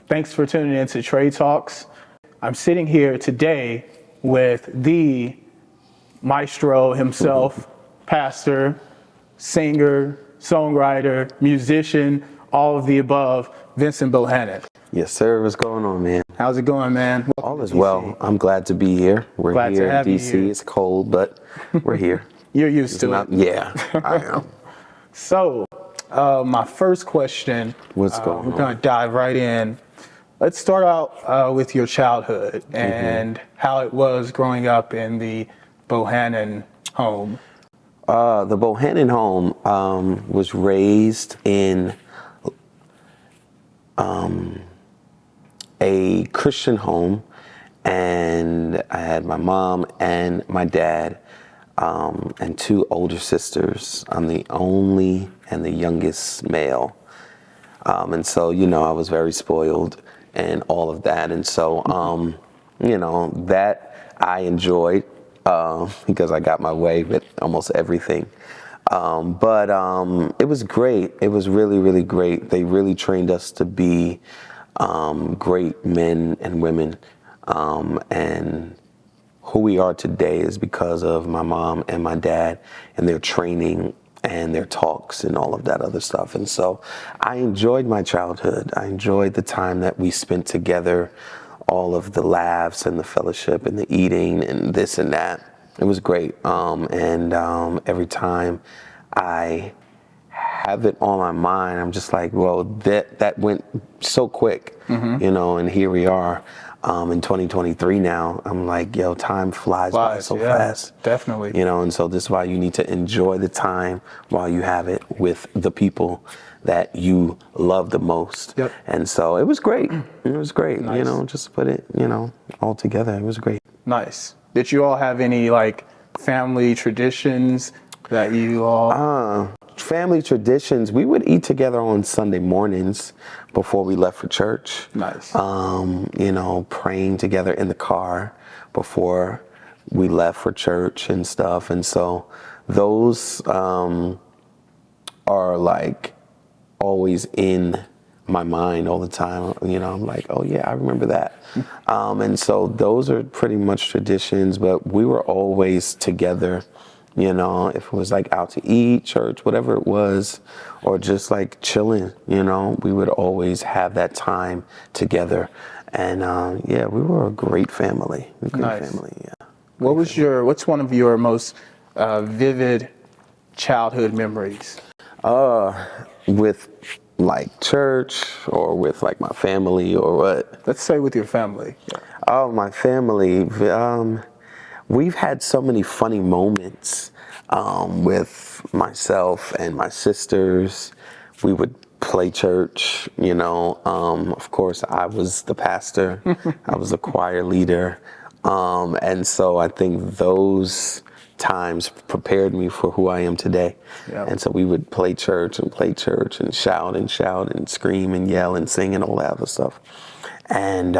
Thanks for tuning in to Tré Talks. I'm sitting here today with the maestro himself, pastor, singer, songwriter, musician, all of the above, Vincent Bohanan. Yes, sir. What's going on, man? How's it going, man? All is well. I'm glad to be here. We're Glad here to have in you DC. here. It's cold, but we're here. You're used to it. Yeah, I am. So, my first question, What's going on? we're going to dive right in. Let's start out with your childhood and how it was growing up in the Bohanan home. The Bohanan home was raised in a Christian home, and I had my mom and my dad and two older sisters. I'm the only and the youngest male. And so, I was very spoiled and all of that. And so, that I enjoyed because I got my way with almost everything. But it was great. It was really, really great. They really trained us to be great men and women. And who we are today is because of my mom and my dad and their training and their talks and all of that other stuff. And so I enjoyed my childhood. I enjoyed the time that we spent together, all of the laughs and the fellowship and the eating and this and that. It was great. Every time I have it on my mind, I'm just like, well, that went so quick, and here we are in 2023 now. I'm like, yo, time flies by so fast. Definitely. And so this is why you need to enjoy the time while you have it with the people that you love the most. Yep. And so it was great. It was great, Nice. just to put it, all together. It was great. Nice. Did you all have any family traditions that you all... Family traditions, we would eat together on Sunday mornings before we left for church. Nice. Praying together in the car before we left for church and stuff. And so those are always in my mind all the time. I'm like, oh yeah, I remember that. And so those are pretty much traditions, but we were always together. If it was out to eat, church, whatever it was, or just chilling, we would always have that time together. And we were a great family. Nice. Family, yeah. What's one of your most vivid childhood memories? With church or with my family or what? Let's say with your family. Yeah. Oh, my family. We've had so many funny moments with myself and my sisters. We would play church, Of course, I was the pastor. I was the choir leader. And so I think those times prepared me for who I am today. Yep. And so we would play church and shout and scream and yell and sing and all that other stuff. And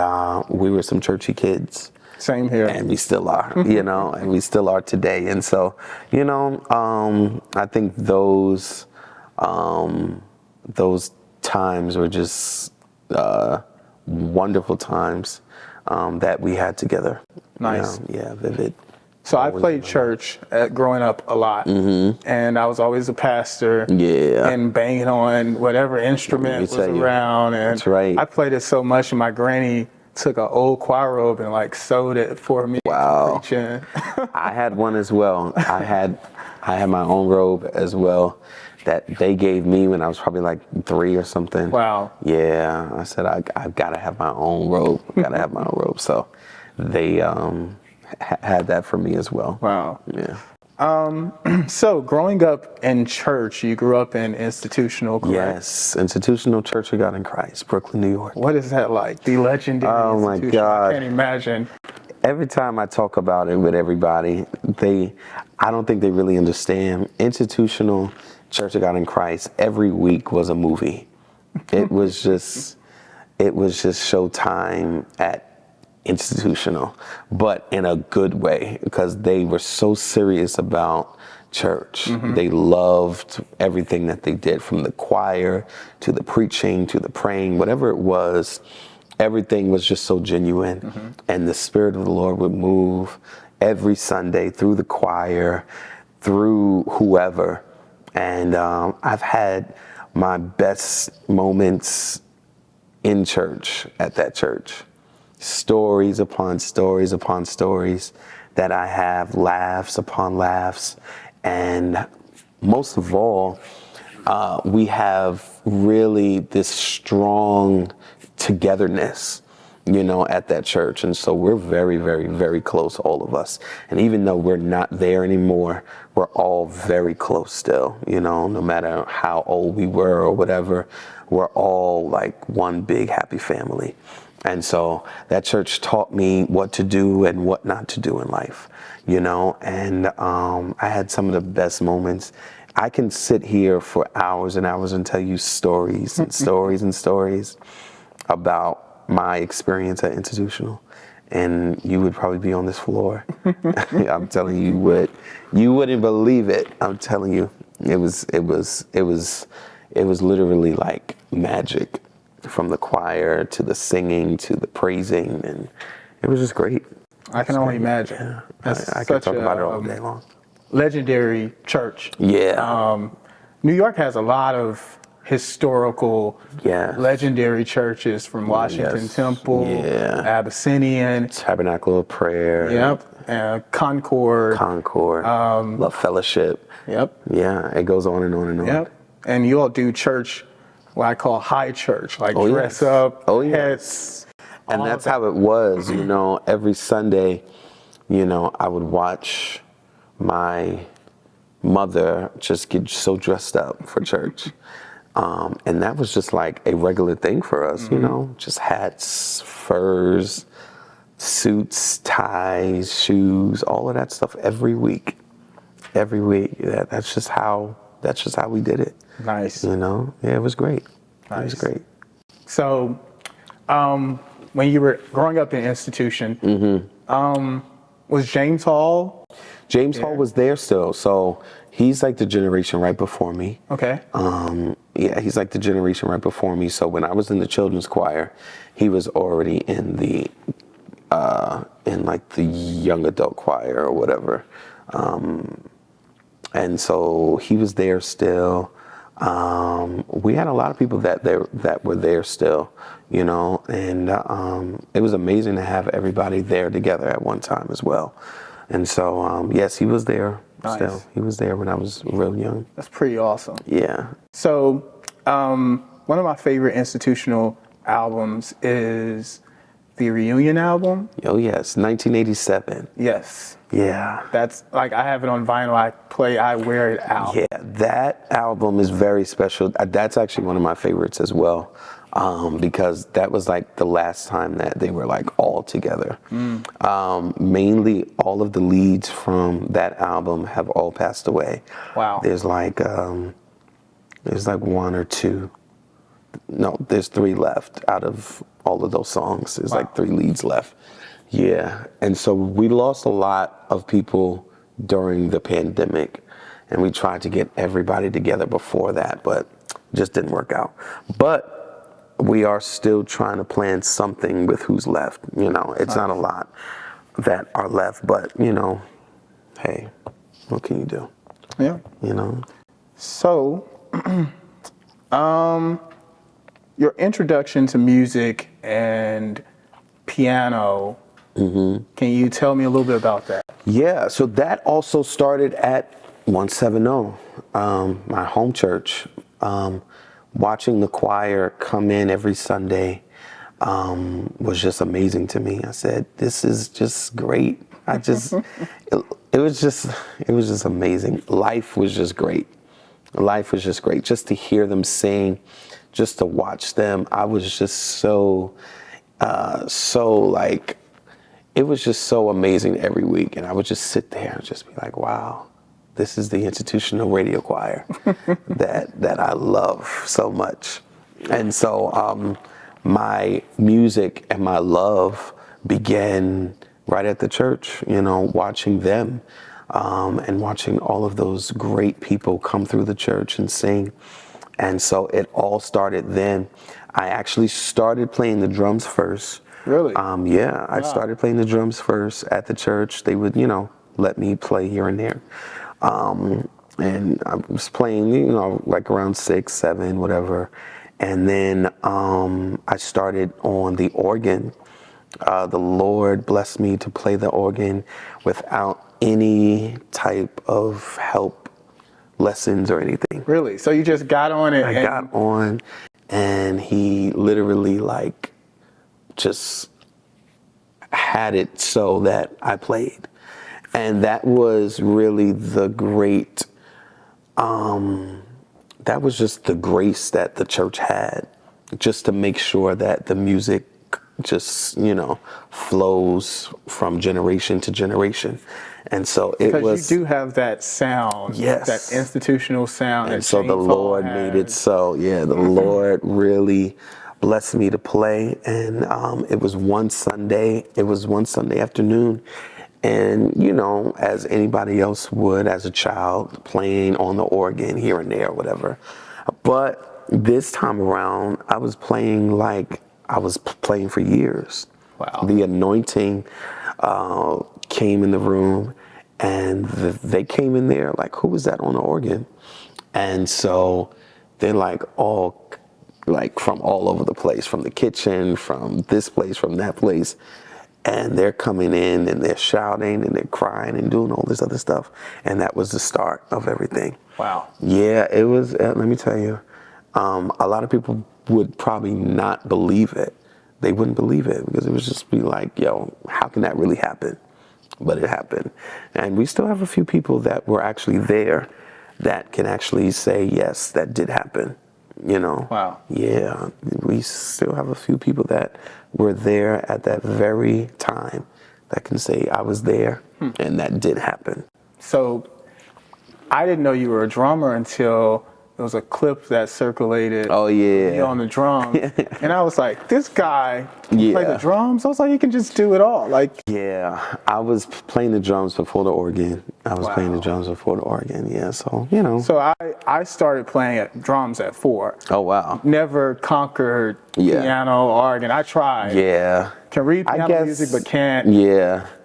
we were some churchy kids. Same here. And we still are, and we still are today. And so, I think those times were just wonderful times that we had together. Nice. Vivid. So I played church growing up a lot, and I was always a pastor. Yeah. And banging on whatever instrument was around. And that's right. I played it so much, and my granny took an old choir robe and sewed it for me. Wow. To preach in. I had one as well. I had my own robe as well that they gave me when I was probably 3 or something. Wow. Yeah. I said, I've got to have my own robe. I've got to have my own robe. So they had that for me as well. Wow. Yeah. So growing up in church, you grew up in institutional, correct? Yes, Institutional Church of God in Christ, Brooklyn, New York. What is that like? The legendary institution. My God. I can't imagine. Every time I talk about it with everybody, I don't think they really understand. Institutional Church of God in Christ, every week was a movie. It was just showtime at Institutional, but in a good way, because they were so serious about church. They loved everything that they did, from the choir to the preaching to the praying, whatever it was. everything was just so genuine, and the Spirit of the Lord would move every Sunday through the choir, through whoever. And I've had my best moments in church, at that church. Stories upon stories upon stories that I have, laughs upon laughs. And most of all, we have really this strong togetherness, at that church. And so we're very, very, very close, all of us. And even though we're not there anymore, we're all very close still, no matter how old we were or whatever, we're all like one big happy family. And so that church taught me what to do and what not to do in life, and I had some of the best moments. I can sit here for hours and hours and tell you stories and stories and stories about my experience at Institutional, and you would probably be on this floor. I'm telling you, you wouldn't believe it. I'm telling you, it was literally like magic, from the choir to the singing to the praising, and it was just great. I can only imagine. Yeah. I could talk about it all day long. Legendary church. Yeah. New York has a lot of historical, legendary churches, from Washington Temple, Abyssinian, Tabernacle of Prayer. Yep. Concord. Love Fellowship. Yep. Yeah, it goes on and on and on. Yep. And you all do church, what I call high church, like dress up. Oh, yes. And that's how it was, every Sunday, I would watch my mother just get so dressed up for church. And that was just like a regular thing for us, just hats, furs, suits, ties, shoes, all of that stuff every week. Every week. That's just how we did it. Nice. Yeah, it was great. Nice. It was great. So, when you were growing up in Institution, was James Hall? James Hall was there still. So he's like the generation right before me. Okay. He's like the generation right before me. So when I was in the children's choir, he was already in the like the young adult choir or whatever. And so he was there still. We had a lot of people that were there still, and it was amazing to have everybody there together at one time as well. And so, yes, he was there still. He was there when I was real young. That's pretty awesome. Yeah. So, one of my favorite Institutional albums is the Reunion album. Oh, yes, 1987. Yes. Yeah. That's like, I have it on vinyl. I wear it out. Yeah, that album is very special. That's actually one of my favorites as well, because that was like the last time that they were like all together. Mainly all of the leads from that album have all passed away. Wow. There's like one or two. No, there's three left out of all of those songs. There's like three leads left. Yeah, and so we lost a lot of people during the pandemic, and we tried to get everybody together before that, but it just didn't work out. But we are still trying to plan something with who's left. It's not a lot that are left, but hey, what can you do? Yeah. So, your introduction to music and piano, can you tell me a little bit about that? Yeah, so that also started at 170, my home church. Watching the choir come in every Sunday was just amazing to me. I said, this is just great. It was just amazing. Life was just great. Life was just great. Just to hear them sing, just to watch them, I was just so like, it was just so amazing every week. And I would just sit there and just be like, wow, this is the Institutional Radio Choir that I love so much. And so my music and my love began right at the church, watching them and watching all of those great people come through the church and sing. And so it all started then. I actually started playing the drums first. Really? Yeah, I started playing the drums first at the church. They would, let me play here and there. And I was playing, like around 6, 7, whatever. And then I started on the organ. The Lord blessed me to play the organ without any type of help, lessons or anything. Really? So you just got on it? I got on, and he literally just had it so that I played. And that was really that was just the grace that the church had, just to make sure that the music just, flows from generation to generation. And so it was. Because you do have that sound, yes, that institutional sound. And so the Lord made it so. Yeah, the Lord really blessed me to play. And it was one Sunday afternoon. And, as anybody else would as a child, playing on the organ here and there, whatever. But this time around, I was playing like I was playing for years. Wow. The anointing came in the room, and they came in there like, who was that on the organ? And so they're like all, like from all over the place, from the kitchen, from this place, from that place. And they're coming in and they're shouting and they're crying and doing all this other stuff. And that was the start of everything. Wow. Yeah, it was, let me tell you, a lot of people would probably not believe it. They wouldn't believe it because it would just be like, yo, how can that really happen? But it happened. And we still have a few people that were actually there that can actually say, yes, that did happen. Wow. Yeah, we still have a few people that were there at that very time that can say, I was there and that did happen. So I didn't know you were a drummer until there was a clip that circulated. Oh, yeah. You on the drums. And I was like, this guy can play the drums? I was like, he can just do it all. Yeah, I was playing the drums before the organ. Yeah, so, So I started playing drums at 4. Oh, wow. Never conquered piano, organ. I tried. Yeah. Can read piano music, but can't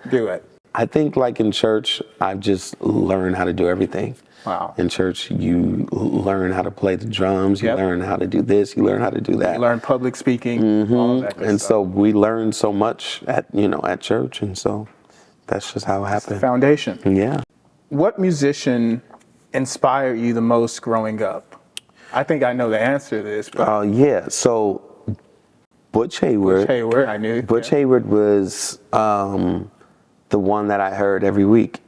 do it. I think like in church, I've just learned how to do everything. Wow. In church, you learn how to play the drums, you learn how to do this, you learn how to do that. You learn public speaking, all that good And stuff. so we learned so much at church, and so that's just how it happened. It's the foundation. Yeah. What musician inspired you the most growing up? I think I know the answer to this. But so Butch Hayward. I knew. Butch Hayward was the one that I heard every week.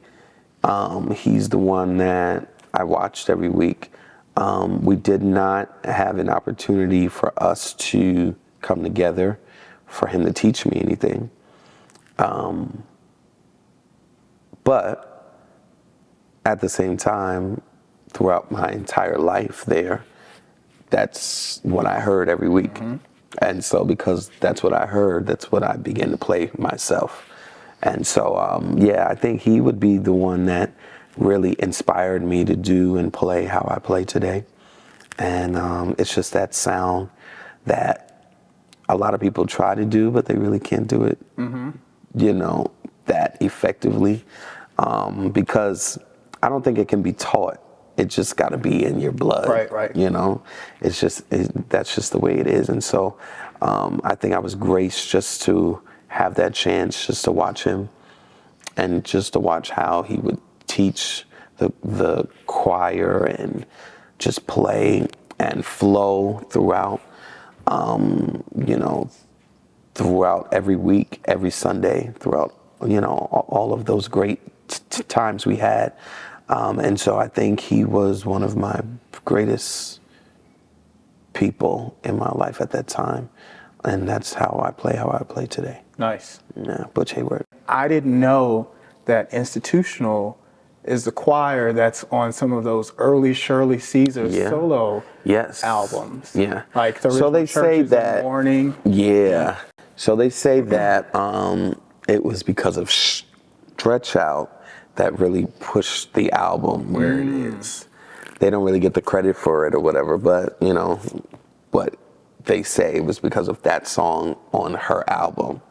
He's the one that I watched every week. We did not have an opportunity for us to come together for him to teach me anything. But at the same time, throughout my entire life there, that's what I heard every week. Mm-hmm. And so because that's what I heard, that's what I began to play myself. And so, I think he would be the one that really inspired me to do and play how I play today. And it's just that sound that a lot of people try to do, but they really can't do it, that effectively. Because I don't think it can be taught. It just got to be in your blood. Right. It's just, that's just the way it is. And so I think I was graced just to have that chance just to watch him and just to watch how he would teach the choir and just play and flow throughout, throughout every week, every Sunday, throughout, all of those great times we had. And so I think he was one of my greatest people in my life at that time. And that's how I play today. Nice. Yeah, Butch Hayward. I didn't know that Institutional is the choir that's on some of those early Shirley Caesar solo albums. Yeah. Like the so they say that in the Morning. Yeah. So they say that it was because of Stretch Out that really pushed the album where it is. they don't really get the credit for it or whatever, but you know, what they say was because of that song on her album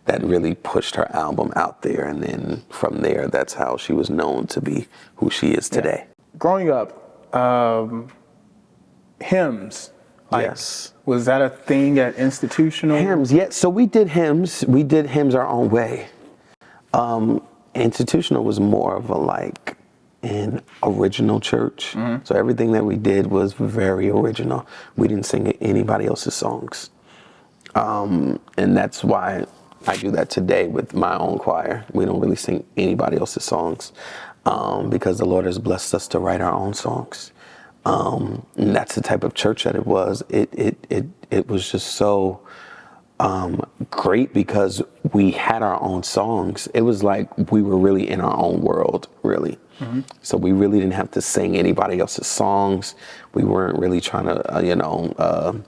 that really pushed her album out there. And then from there, that's how she was known to be who she is today. Growing up, hymns. Yes. Was that a thing at Institutional? Hymns, yeah. So we did hymns. We did hymns our own way. Institutional was more of a like an original church. So everything that we did was very original. We didn't sing anybody else's songs. And that's why I do that today with my own choir. We don't really sing anybody else's songs because the Lord has blessed us to write our own songs. And that's the type of church that it was. It was just so great because we had our own songs. It was like we were really in our own world, really. So we really didn't have to sing anybody else's songs. We weren't really trying to,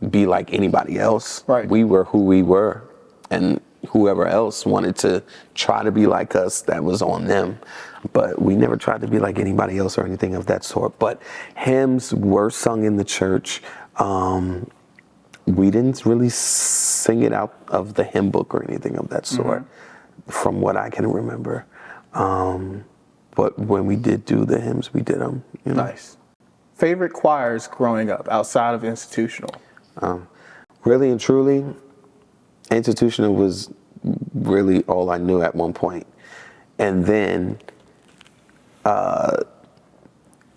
be like anybody else. Right. We were who we were, and whoever else wanted to try to be like us, that was on them. But we never tried to be like anybody else or anything of that sort. But hymns were sung in the church. We didn't really sing it out of the hymn book or anything of that sort, from what I can remember. But when we did do the hymns, we did them. You know? Nice. Favorite choirs growing up outside of Institutional? Really and truly, Institutional was really all I knew at one point. And then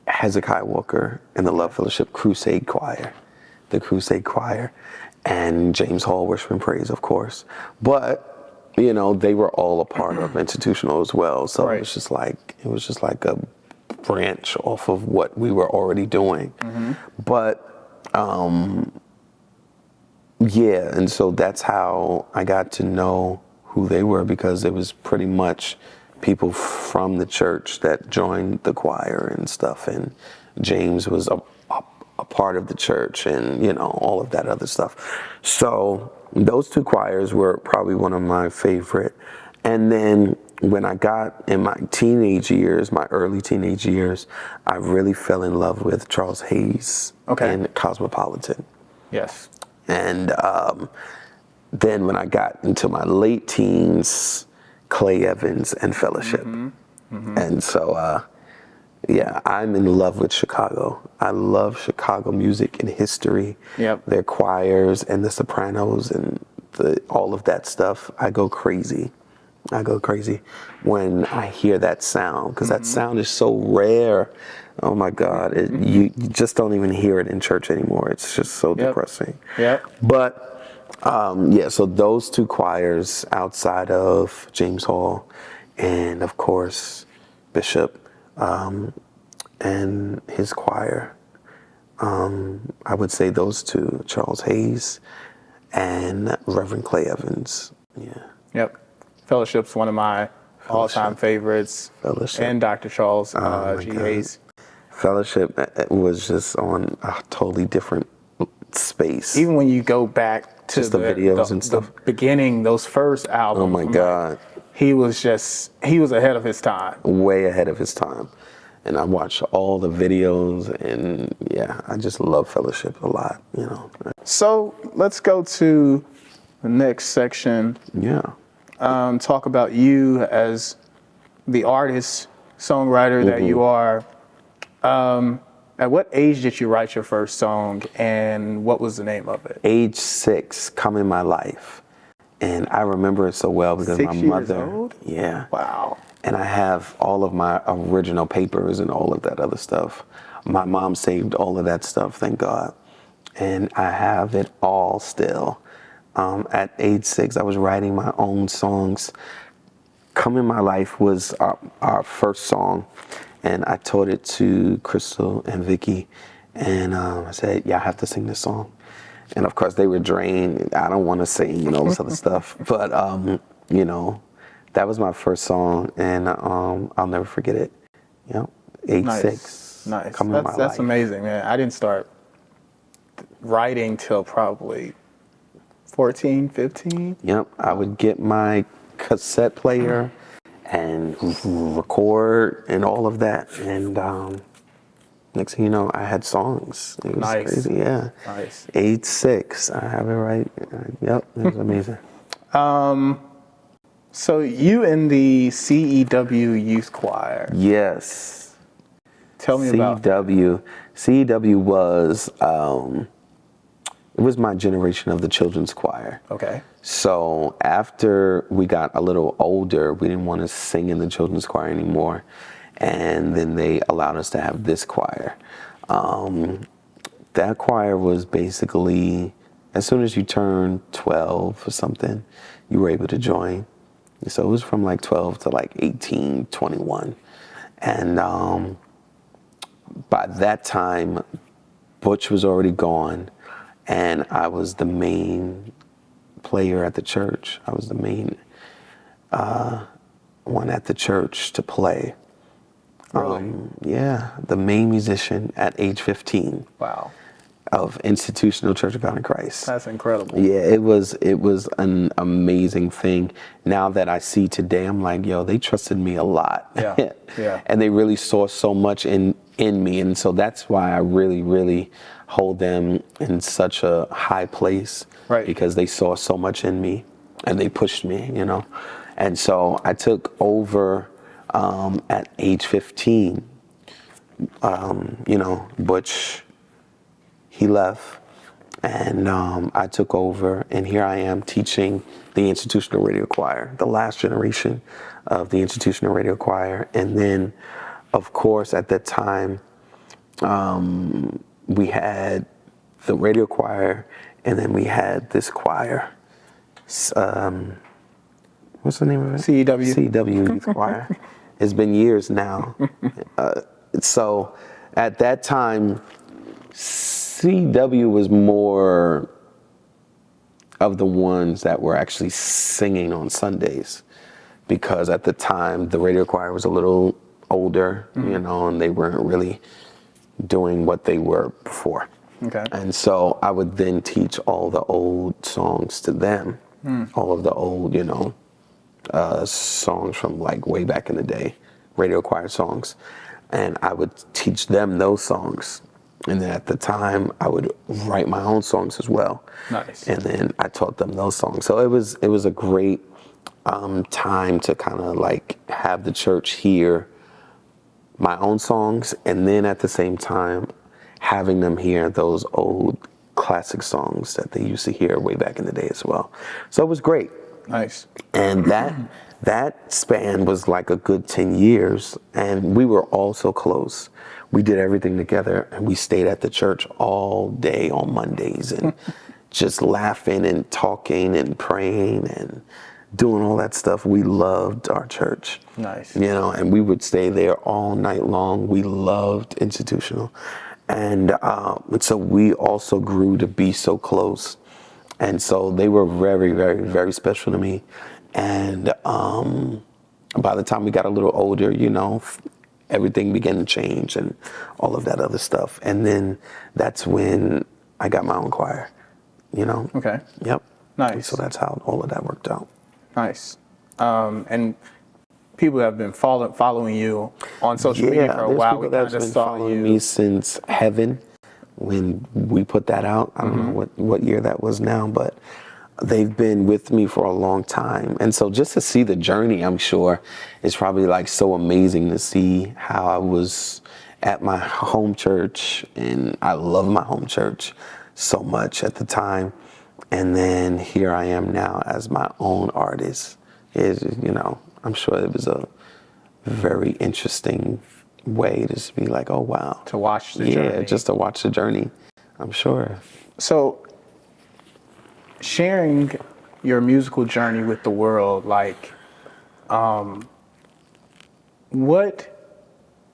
Hezekiah Walker and the Love Fellowship Crusade Choir, the Crusade Choir, and James Hall Worship and Praise, of course. But, you know, they were all a part of Institutional as well. So it was just like a branch off of what we were already doing. But yeah, and so that's how I got to know who they were, because it was pretty much people from the church that joined the choir and stuff, and James was a part of the church, and you know, all of that other stuff. So those two choirs were probably one of my favorite. And then when I got in my teenage years, my early teenage years, I really fell in love with Charles Hayes and Cosmopolitan. Yes. And then when I got into my late teens, Clay Evans and Fellowship. And so, yeah, I'm in love with Chicago. I love Chicago music and history. Their choirs and the sopranos and all of that stuff. I go crazy. When I hear that sound, because that sound is so rare. Oh my God, you just don't even hear it in church anymore. It's just so depressing. But yeah, so those two choirs outside of James Hall and of course Bishop and his choir, I would say those two, Charles Hayes and Reverend Clay Evans. Fellowship's one of my all-time favorites. And Dr. Charles G. Hayes. Fellowship was just on a totally different space. Even when you go back to just the videos and stuff, the beginning, those first albums. Oh my God, he was ahead of his time. Way ahead of his time. And I watched all the videos, and yeah, I just love Fellowship a lot. You know. So let's go to the next section. Talk about you as the artist, songwriter that you are. At what age did you write your first song, and what was the name of it? Age 6, Come in My Life. And I remember it so well because 6 my years mother. Old? Yeah. Wow. And I have all of my original papers and all of that other stuff. My mom saved all of that stuff, thank God. And I have it all still. At age 6, I was writing my own songs. Come in My Life was our first song. And I taught it to Crystal and Vicky. And I said, yeah, I have to sing this song. And of course, they were drained. I don't want to sing and all this other stuff. But, you know, that was my first song. And I'll never forget it. You know, age 6. Nice. Come in My Life. That's amazing, man. I didn't start writing till probably 14, 15. Yep. I would get my cassette player and record and all of that. And next thing you know, I had songs. It was Nice. crazy, yeah. Nice. 8-6, I have it right. Yep, it was amazing. So you in the CEW youth choir. Yes. Tell me about that. CEW was, it was my generation of the children's choir. Okay. So after we got a little older, we didn't want to sing in the children's choir anymore. And then they allowed us to have this choir. That choir was basically, as soon as you turned 12 or something, you were able to join. So it was from like 12 to like 18, 21. And by that time, Butch was already gone, and I was the main player at the church. I was the main one at the church to play. Really? Yeah, the main musician at age 15. Wow. Of Institutional Church of God in Christ. That's incredible. Yeah, it was an amazing thing. Now that I see today, I'm like, yo, they trusted me a lot. Yeah. Yeah. And they really saw so much in me. And so that's why I really, really hold them in such a high place. Right. Because they saw so much in me and they pushed me, you know. And so I took over at age 15. You know, Butch, he left, and I took over, and here I am teaching the Institutional Radio Choir, the last generation of the Institutional Radio Choir. And then, of course, at that time, we had the radio choir, and then we had this choir. What's the name of it? CEW. CEW Youth Choir. It's been years now. So at that time, CW was more of the ones that were actually singing on Sundays, because at the time the radio choir was a little older, you know, and they weren't really doing what they were before. Okay. And so I would then teach all the old songs to them, all of the old, you know, songs from like way back in the day, radio choir songs. And I would teach them those songs. And then at the time, I would write my own songs as well. Nice. And then I taught them those songs. So it was a great time to kind of like have the church hear my own songs, and then at the same time having them hear those old classic songs that they used to hear way back in the day as well. So it was great. Nice. And that span was like a good 10 years, and we were all so close. We did everything together, and we stayed at the church all day on Mondays and just laughing and talking and praying and doing all that stuff. We loved our church. Nice. You know, and we would stay there all night long. We loved Institutional. And so we also grew to be so close. And so they were very, very, very special to me. And by the time we got a little older, you know, everything began to change and all of that other stuff. And then that's when I got my own choir, you know? Okay. Yep. Nice. So that's how all of that worked out. Nice. And people have been following you on social media for a there's while. people We that's kind of been saw following you. me since Heaven, when we put that out. I don't know what year that was now, but they've been with me for a long time. And so just to see the journey, I'm sure, is probably like so amazing to see how I was at my home church, and I love my home church so much at the time. And then here I am now as my own artist. You know, I'm sure it was a very interesting way to just be like, oh, wow. To watch the journey. Yeah, just to watch the journey, I'm sure. So sharing your musical journey with the world, like, what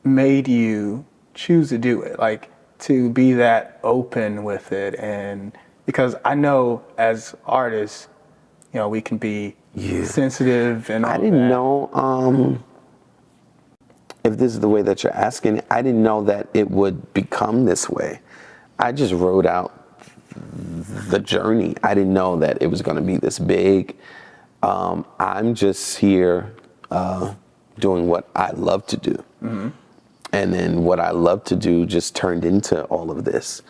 made you choose to do it? Like, to be that open with it? And because I know as artists, you know, we can be sensitive and all I didn't that. know, if this is the way that you're asking, I didn't know that it would become this way. I just wrote out the journey. I didn't know that it was going to be this big. I'm just here doing what I love to do. And then what I love to do just turned into all of this.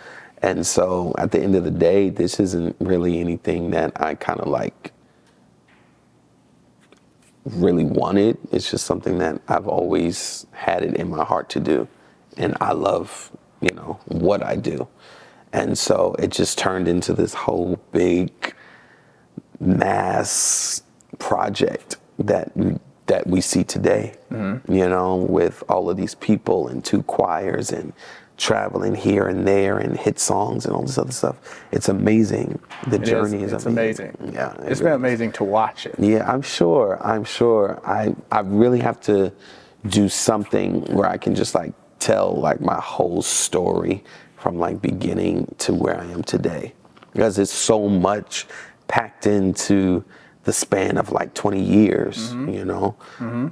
And so at the end of the day, this isn't really anything that I kind of like really wanted. It's just something that I've always had it in my heart to do. And I love, what I do. And so it just turned into this whole big mass project that we see today, with all of these people and 2 choirs and traveling here and there and hit songs and all this other stuff. It's amazing. The journey is amazing. Yeah, it's been amazing to watch it. Yeah, I'm sure. I really have to do something where I can just like tell like my whole story from like beginning to where I am today, because it's so much packed into the span of like 20 years,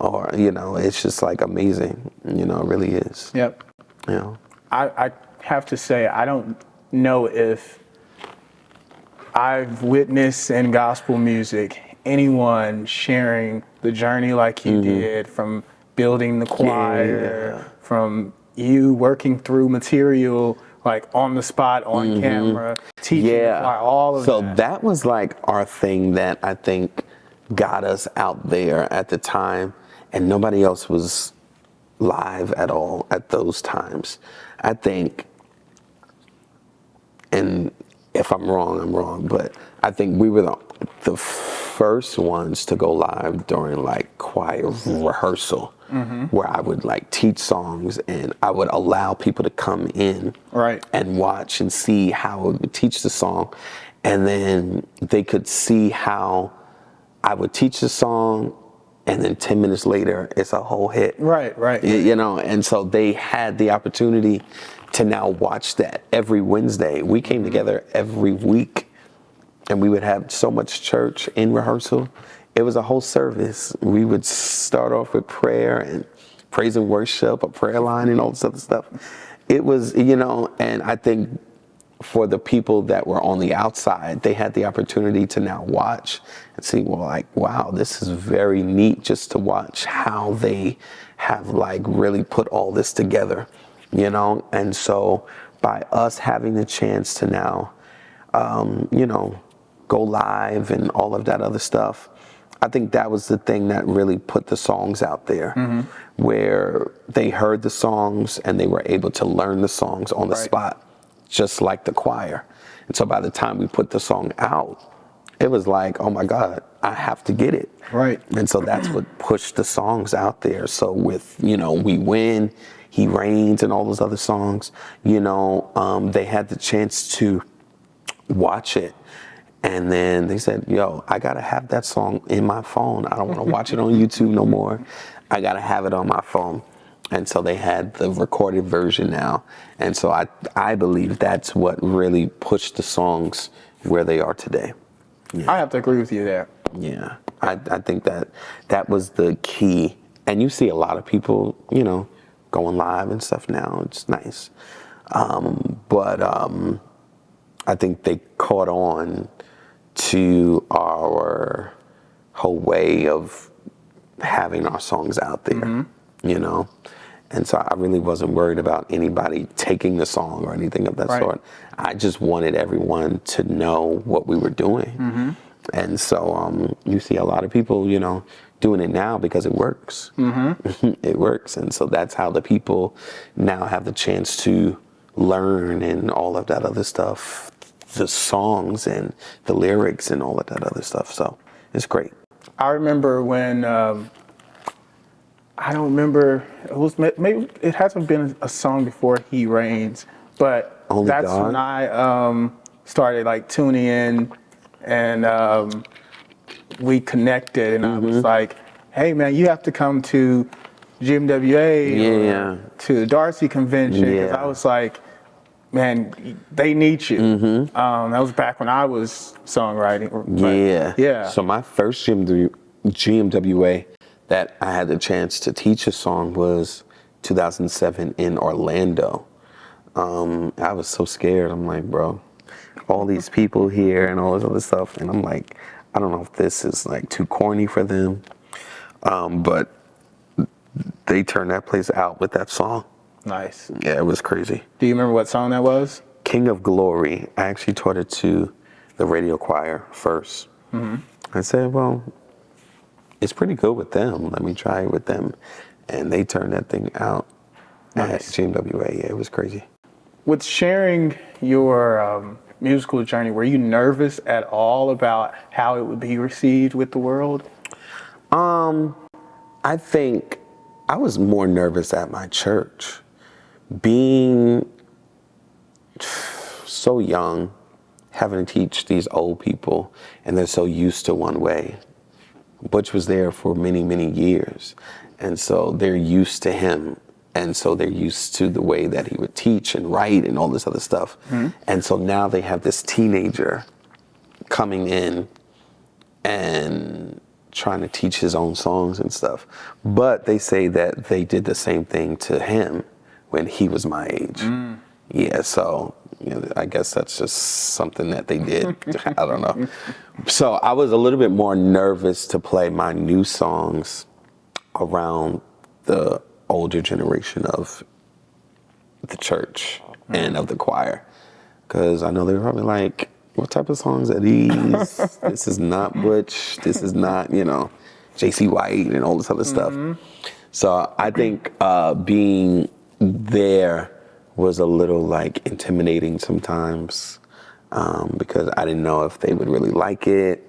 or, it's just like amazing, it really is. Yep. I have to say, I don't know if I've witnessed in gospel music anyone sharing the journey like you did, from building the choir, from you working through material like on the spot, on camera, teaching the choir, all of that. So that was like our thing that I think got us out there at the time, and nobody else was live at all at those times. I think, and if I'm wrong, I'm wrong, but I think we were the first ones to go live during like choir rehearsal, where I would like teach songs and I would allow people to come in and watch and see how I would teach the song. And then they could see how I would teach the song, and then 10 minutes later, it's a whole hit. Right. And so they had the opportunity to now watch that every Wednesday. We came together every week, and we would have so much church in rehearsal. It was a whole service. We would start off with prayer and praise and worship, a prayer line, and all this other stuff. It was, and I think for the people that were on the outside, they had the opportunity to now watch and see, well, like, wow, this is very neat just to watch how they have like really put all this together, And so by us having the chance to now, go live and all of that other stuff, I think that was the thing that really put the songs out there, where they heard the songs and they were able to learn the songs on the spot, just like the choir. And so by the time we put the song out, it was like, oh my God, I have to get it. Right. And so that's what pushed the songs out there. So with, We Win, He Reigns, and all those other songs, they had the chance to watch it. And then they said, yo, I got to have that song in my phone. I don't want to watch it on YouTube no more. I got to have it on my phone. And so they had the recorded version now. And so I believe that's what really pushed the songs where they are today. I have to agree with you there. Yeah, I think that was the key. And you see a lot of people, going live and stuff now. It's nice. But I think they caught on to our whole way of having our songs out there, And so I really wasn't worried about anybody taking the song or anything of that sort. I just wanted everyone to know what we were doing. And so you see a lot of people, doing it now because it works. It works. And so that's how the people now have the chance to learn and all of that other stuff, the songs and the lyrics and all of that other stuff. So it's great. I remember when, I don't remember, maybe it hasn't been a song before He Reigns, but that's when I started like tuning in, and we connected, and I was like, hey man, you have to come to GMWA or to the Darcy convention, because I was like, man, they need you. That was back when I was songwriting. So my first GMWA that I had the chance to teach a song was 2007 in Orlando. I was so scared. I'm like, bro, all these people here and all this other stuff. And I'm like, I don't know if this is like too corny for them. But they turned that place out with that song. Nice. Yeah, it was crazy. Do you remember what song that was? King of Glory. I actually taught it to the radio choir first. I said, well, it's pretty good with them. Let me try it with them. And they turned that thing out at GMWA. Yeah, it was crazy. With sharing your musical journey, were you nervous at all about how it would be received with the world? I think I was more nervous at my church. Being so young, having to teach these old people, and they're so used to one way. Butch was there for many, many years, and so they're used to him, and so they're used to the way that he would teach and write and all this other stuff. And so now they have this teenager coming in and trying to teach his own songs and stuff. But they say that they did the same thing to him when he was my age. Yeah, so I guess that's just something that they did. I don't know. So I was a little bit more nervous to play my new songs around the older generation of the church and of the choir. Because I know they were probably like, what type of songs are these? This is not Butch. This is not, J.C. White and all this other stuff. So I think being there was a little like intimidating sometimes because I didn't know if they would really like it,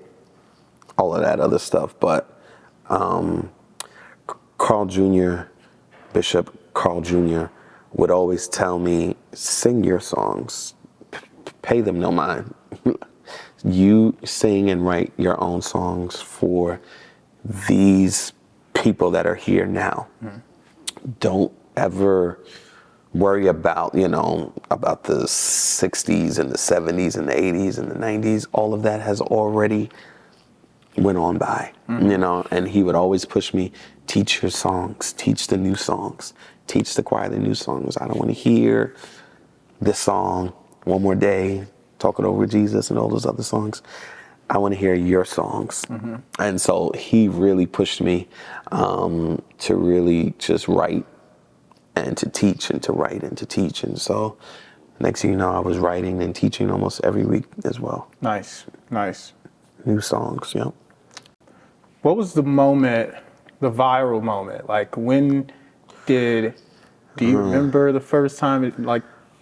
all of that other stuff. But Carl Jr., Bishop Carl Jr. would always tell me, sing your songs, pay them no mind. You sing and write your own songs for these people that are here now. Don't ever worry about, about the 60s and the 70s and the 80s and the 90s. All of that has already went on by, and he would always push me, teach your songs, teach the new songs, teach the choir the new songs. I don't want to hear this song, One More Day, Talking Over Jesus and all those other songs. I want to hear your songs. And so he really pushed me to really just write and to teach and to write and to teach. And so next thing you know, I was writing and teaching almost every week as well. Nice. New songs, yeah. What was the moment, the viral moment? Like do you remember the first time it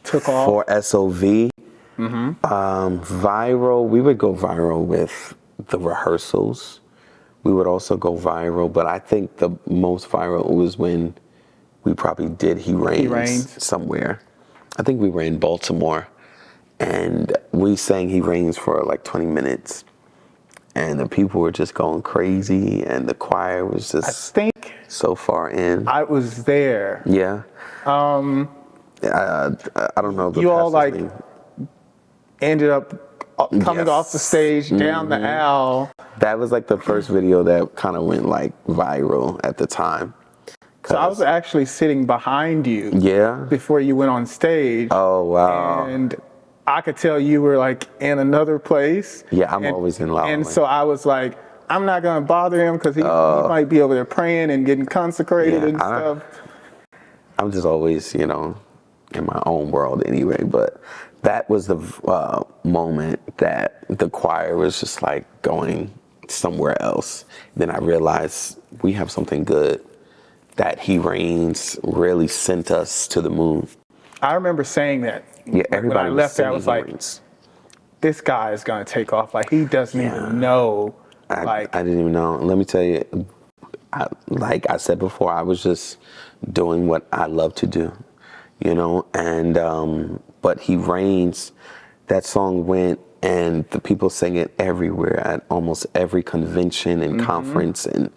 took off? For SOV, viral, we would go viral with the rehearsals. We would also go viral, but I think the most viral was when we probably did He Reigns somewhere. I think we were in Baltimore, and we sang He Reigns for like 20 minutes, and the people were just going crazy, and the choir was just so far in. I was there. Yeah. I don't know. You all ended up coming off the stage down the aisle. That was like the first video that kind of went like viral at the time. So I was actually sitting behind you. Yeah. Before you went on stage. Oh wow. And I could tell you were like in another place. Yeah, I'm always in love. And so I was like, I'm not gonna bother him because he might be over there praying and getting consecrated and stuff. I'm just always, in my own world anyway. But that was the moment that the choir was just like going somewhere else. Then I realized we have something good, that He Reigns really sent us to the moon. I remember saying that. Yeah, everybody when I left there, I was like, this guy is gonna take off. Like he doesn't even know. I didn't even know. Let me tell you, like I said before, I was just doing what I love to do, and but He Reigns, that song went, and the people sang it everywhere at almost every convention and conference and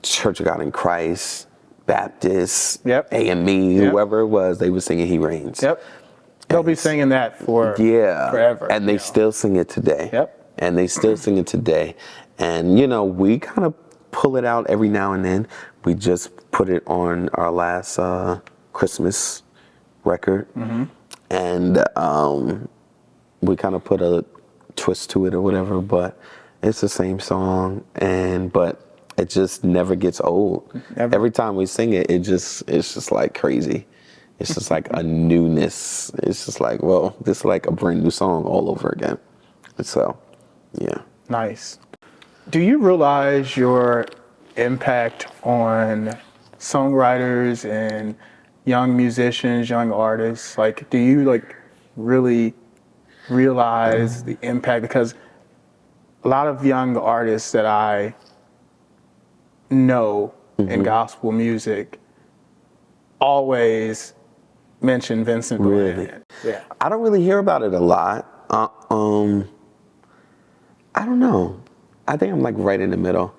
Church of God in Christ, Baptist, AME, whoever it was, they were singing He Reigns. Yep. They'll be singing that forever. And they still sing it today. Yep. And they still sing it today. And, we kind of pull it out every now and then. We just put it on our last Christmas record. And we kind of put a twist to it or whatever, but it's the same song. But It just never gets old. Never. Every time we sing it, it's just like crazy. It's just like a newness. It's just like, well, this is like a brand new song all over again. So, yeah. Nice. Do you realize your impact on songwriters and young musicians, young artists? Like, do you like really realize the impact? Because a lot of young artists that I know in gospel music always mention Vincent Bohanan. Really? Yeah. I don't really hear about it a lot. I don't know. I think I'm like right in the middle.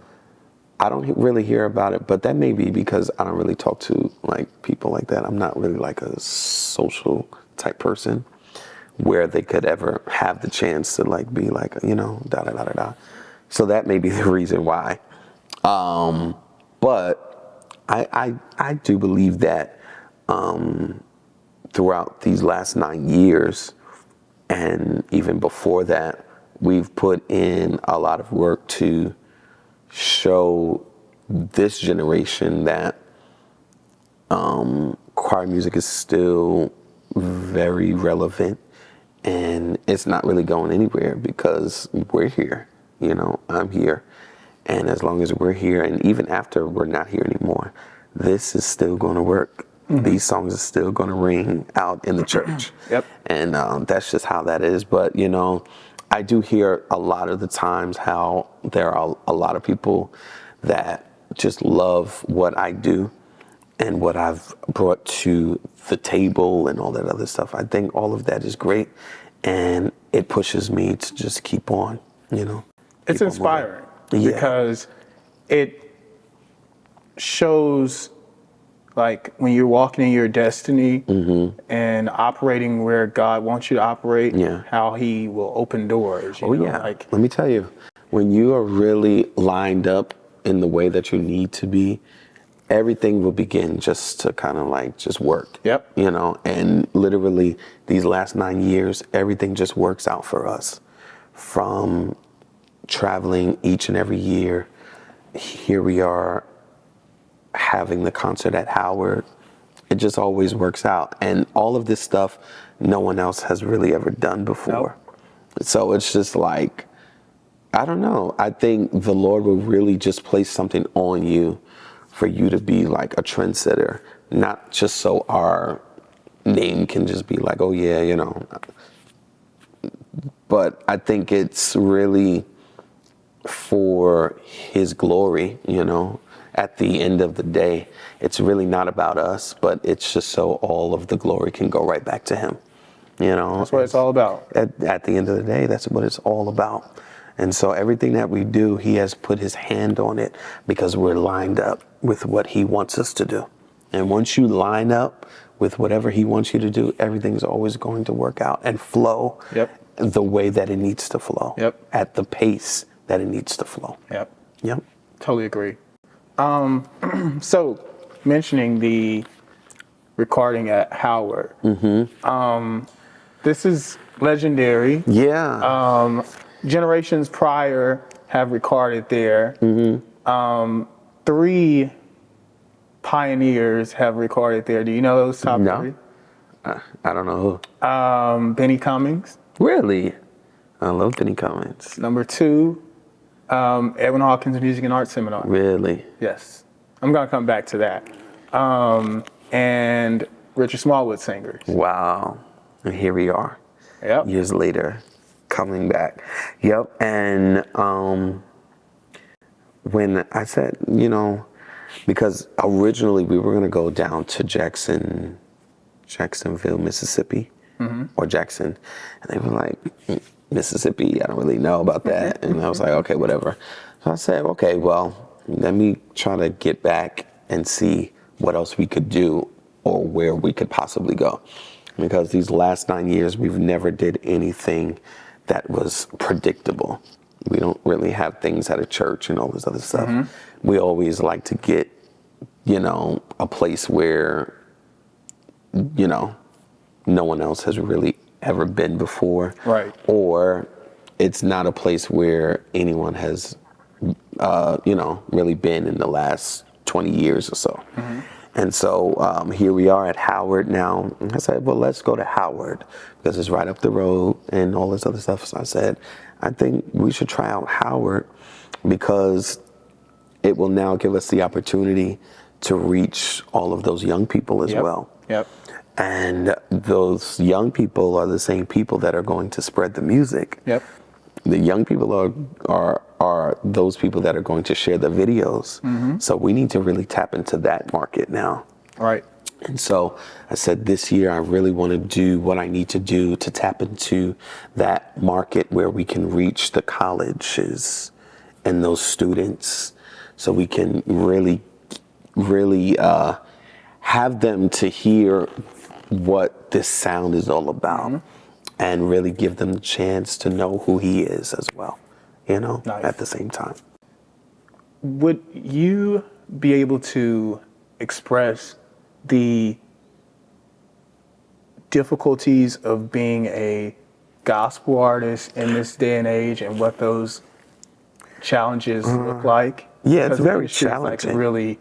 I don't really hear about it, but that may be because I don't really talk to like people like that. I'm not really like a social type person where they could ever have the chance to like be like, you know, da da da da da. So that may be the reason why. But I do believe that throughout these last 9 years, and even before that, we've put in a lot of work to show this generation that choir music is still very relevant, and it's not really going anywhere because we're here. You know, I'm here. And as long as we're here, and even after we're not here anymore, this is still going to work. These songs are still going to ring out in the church. Yep. And that's just how that is. But, you know, I do hear a lot of the times how there are a lot of people that just love what I do and what I've brought to the table and all that other stuff. I think all of that is great. And it pushes me to just keep on, you know. It's inspiring because it shows like when you're walking in your destiny and operating where God wants you to operate, how he will open doors. You know? Like, let me tell you, when you are really lined up in the way that you need to be, everything will begin just to kind of like just work. Yep. You know, and literally these last 9 years, everything just works out for us. From traveling each and every year, here we are having the concert at Howard. It just always works out. And all of this stuff, no one else has really ever done before. Nope. So it's just like, I don't know. I think the Lord will really just place something on you for you to be like a trendsetter, not just so our name can just be like, oh yeah, you know. But I think it's really for his glory, you know. At the end of the day, it's really not about us, but it's just so all of the glory can go right back to him, you know. That's what it's all about. At the end of the day, that's what it's all about. And so everything that we do, he has put his hand on it because we're lined up with what he wants us to do. And once you line up with whatever he wants you to do, everything's always going to work out and flow the way that it needs to flow, at the pace that it needs to flow. Yep. Totally agree. So mentioning the recording at Howard, this is legendary. Generations prior have recorded there. 3 pioneers have recorded there. Do you know those top 3? I don't know who. Benny Cummings. Really? I love Benny Cummings. Number 2, Edwin Hawkins Music and Art Seminar. Really? Yes. I'm going to come back to that. And Richard Smallwood Singers. Wow. And here we are. Yep. Years later, coming back. Yep. And when I said, you know, because originally we were going to go down to Jacksonville, Mississippi, or Jackson. And they were like, Mississippi, I don't really know about that. And I was like, okay, whatever. So I said, okay, well, let me try to get back and see what else we could do or where we could possibly go. Because these last 9 years, we've never did anything that was predictable. We don't really have things at a church and all this other stuff. We always like to get, you know, a place where, you know, no one else has really ever been before. Right. Or it's not a place where anyone has really been in the last 20 years or so. And so here we are at Howard now. And I said, well, let's go to Howard because it's right up the road and all this other stuff. So I said, I think we should try out Howard because it will now give us the opportunity to reach all of those young people as well. Yep. And those young people are the same people that are going to spread the music. Yep. The young people are those people that are going to share the videos. So we need to really tap into that market now. Right. And so I said this year I really want to do what I need to do to tap into that market where we can reach the colleges and those students so we can really have them to hear what this sound is all about and really give them the chance to know who he is as well, Nice. at the same time. Would you be able to express the difficulties of being a gospel artist in this day and age and what those challenges look like? Yeah, it's Because the very industry's, challenging. Really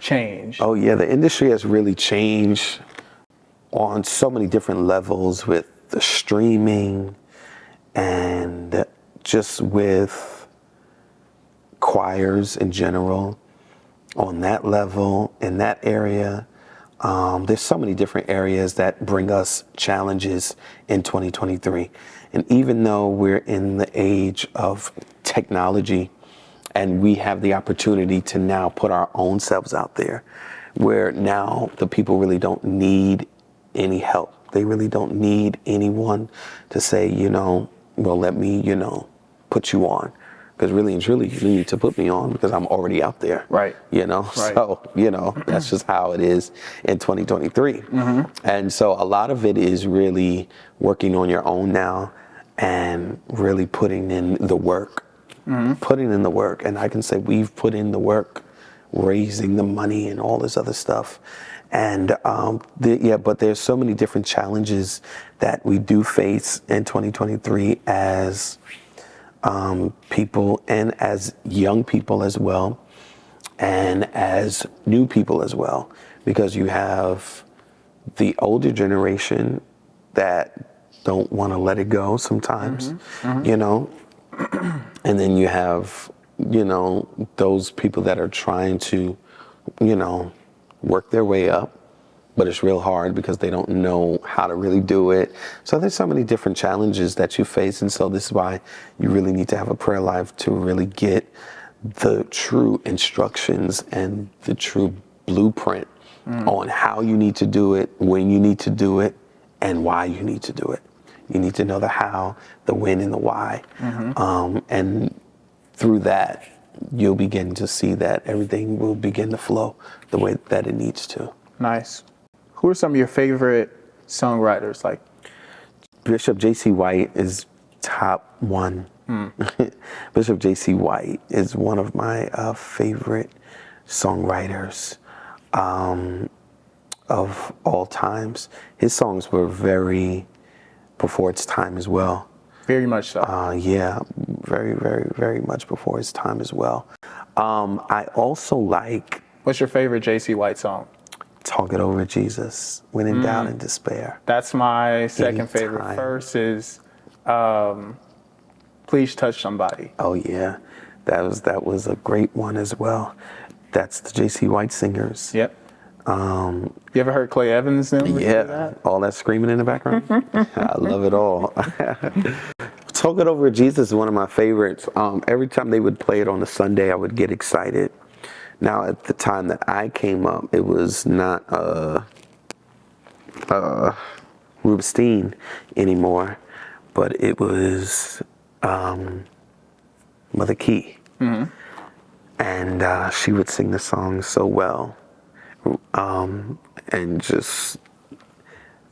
changed. Oh yeah, the industry has really changed on so many different levels with the streaming and just with choirs in general on that level, in that area. There's so many different areas that bring us challenges in 2023. And even though we're in the age of technology and we have the opportunity to now put our own selves out there, where now the people really don't need any help. They really don't need anyone to say, well, let me, put you on. Because really and truly, you need to put me on because I'm already out there. Right. So, that's just how it is in 2023. And so a lot of it is really working on your own now and really putting in the work. Putting in the work. And I can say we've put in the work, raising the money and all this other stuff. And but there's so many different challenges that we do face in 2023 as people and as young people as well, and as new people as well, because you have the older generation that don't want to let it go sometimes, and then you have, those people that are trying to, work their way up, but it's real hard because they don't know how to really do it. So there's so many different challenges that you face. And so this is why you really need to have a prayer life to really get the true instructions and the true blueprint on how you need to do it, when you need to do it, and why you need to do it. You need to know the how, the when, and the why. And through that, you'll begin to see that everything will begin to flow the way that it needs to. Nice. Who are some of your favorite songwriters? Like Bishop J.C. White is top one. Bishop J.C. White is one of my favorite songwriters of all times. His songs were very before its time as well. Very much so. Yeah, very, very, very much before his time as well. I also like What's your favorite J.C. White song? Talk It Over Jesus, When in Doubt and Despair. That's my second favorite. Anytime. First is Please Touch Somebody. Oh yeah, that was a great one as well. That's the J.C. White singers. Yep. You ever heard Clay Evans then? Yeah, all that screaming in the background. I love it all. Talk It Over Jesus is one of my favorites. Every time they would play it on a Sunday, I would get excited. Now, at the time that I came up, it was not Rubinstein anymore, but it was Mother Key. And she would sing the song so well. And just,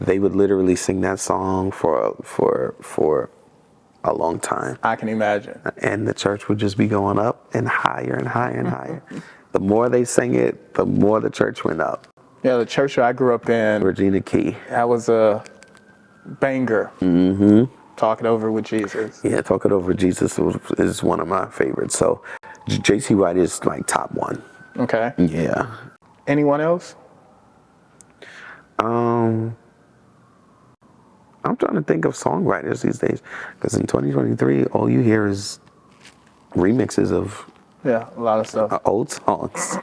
they would literally sing that song for a long time. I can imagine. And the church would just be going up and higher and higher and higher. The more they sang it, the more the church went up. Yeah, the church I grew up in, Regina Key. that was a banger. Talk It Over with Jesus. Yeah, Talk It Over Jesus is one of my favorites. So JC White is like top one. Okay. Yeah. Anyone else? I'm trying to think of songwriters these days, because in 2023, all you hear is remixes of Yeah, a lot of stuff. old songs.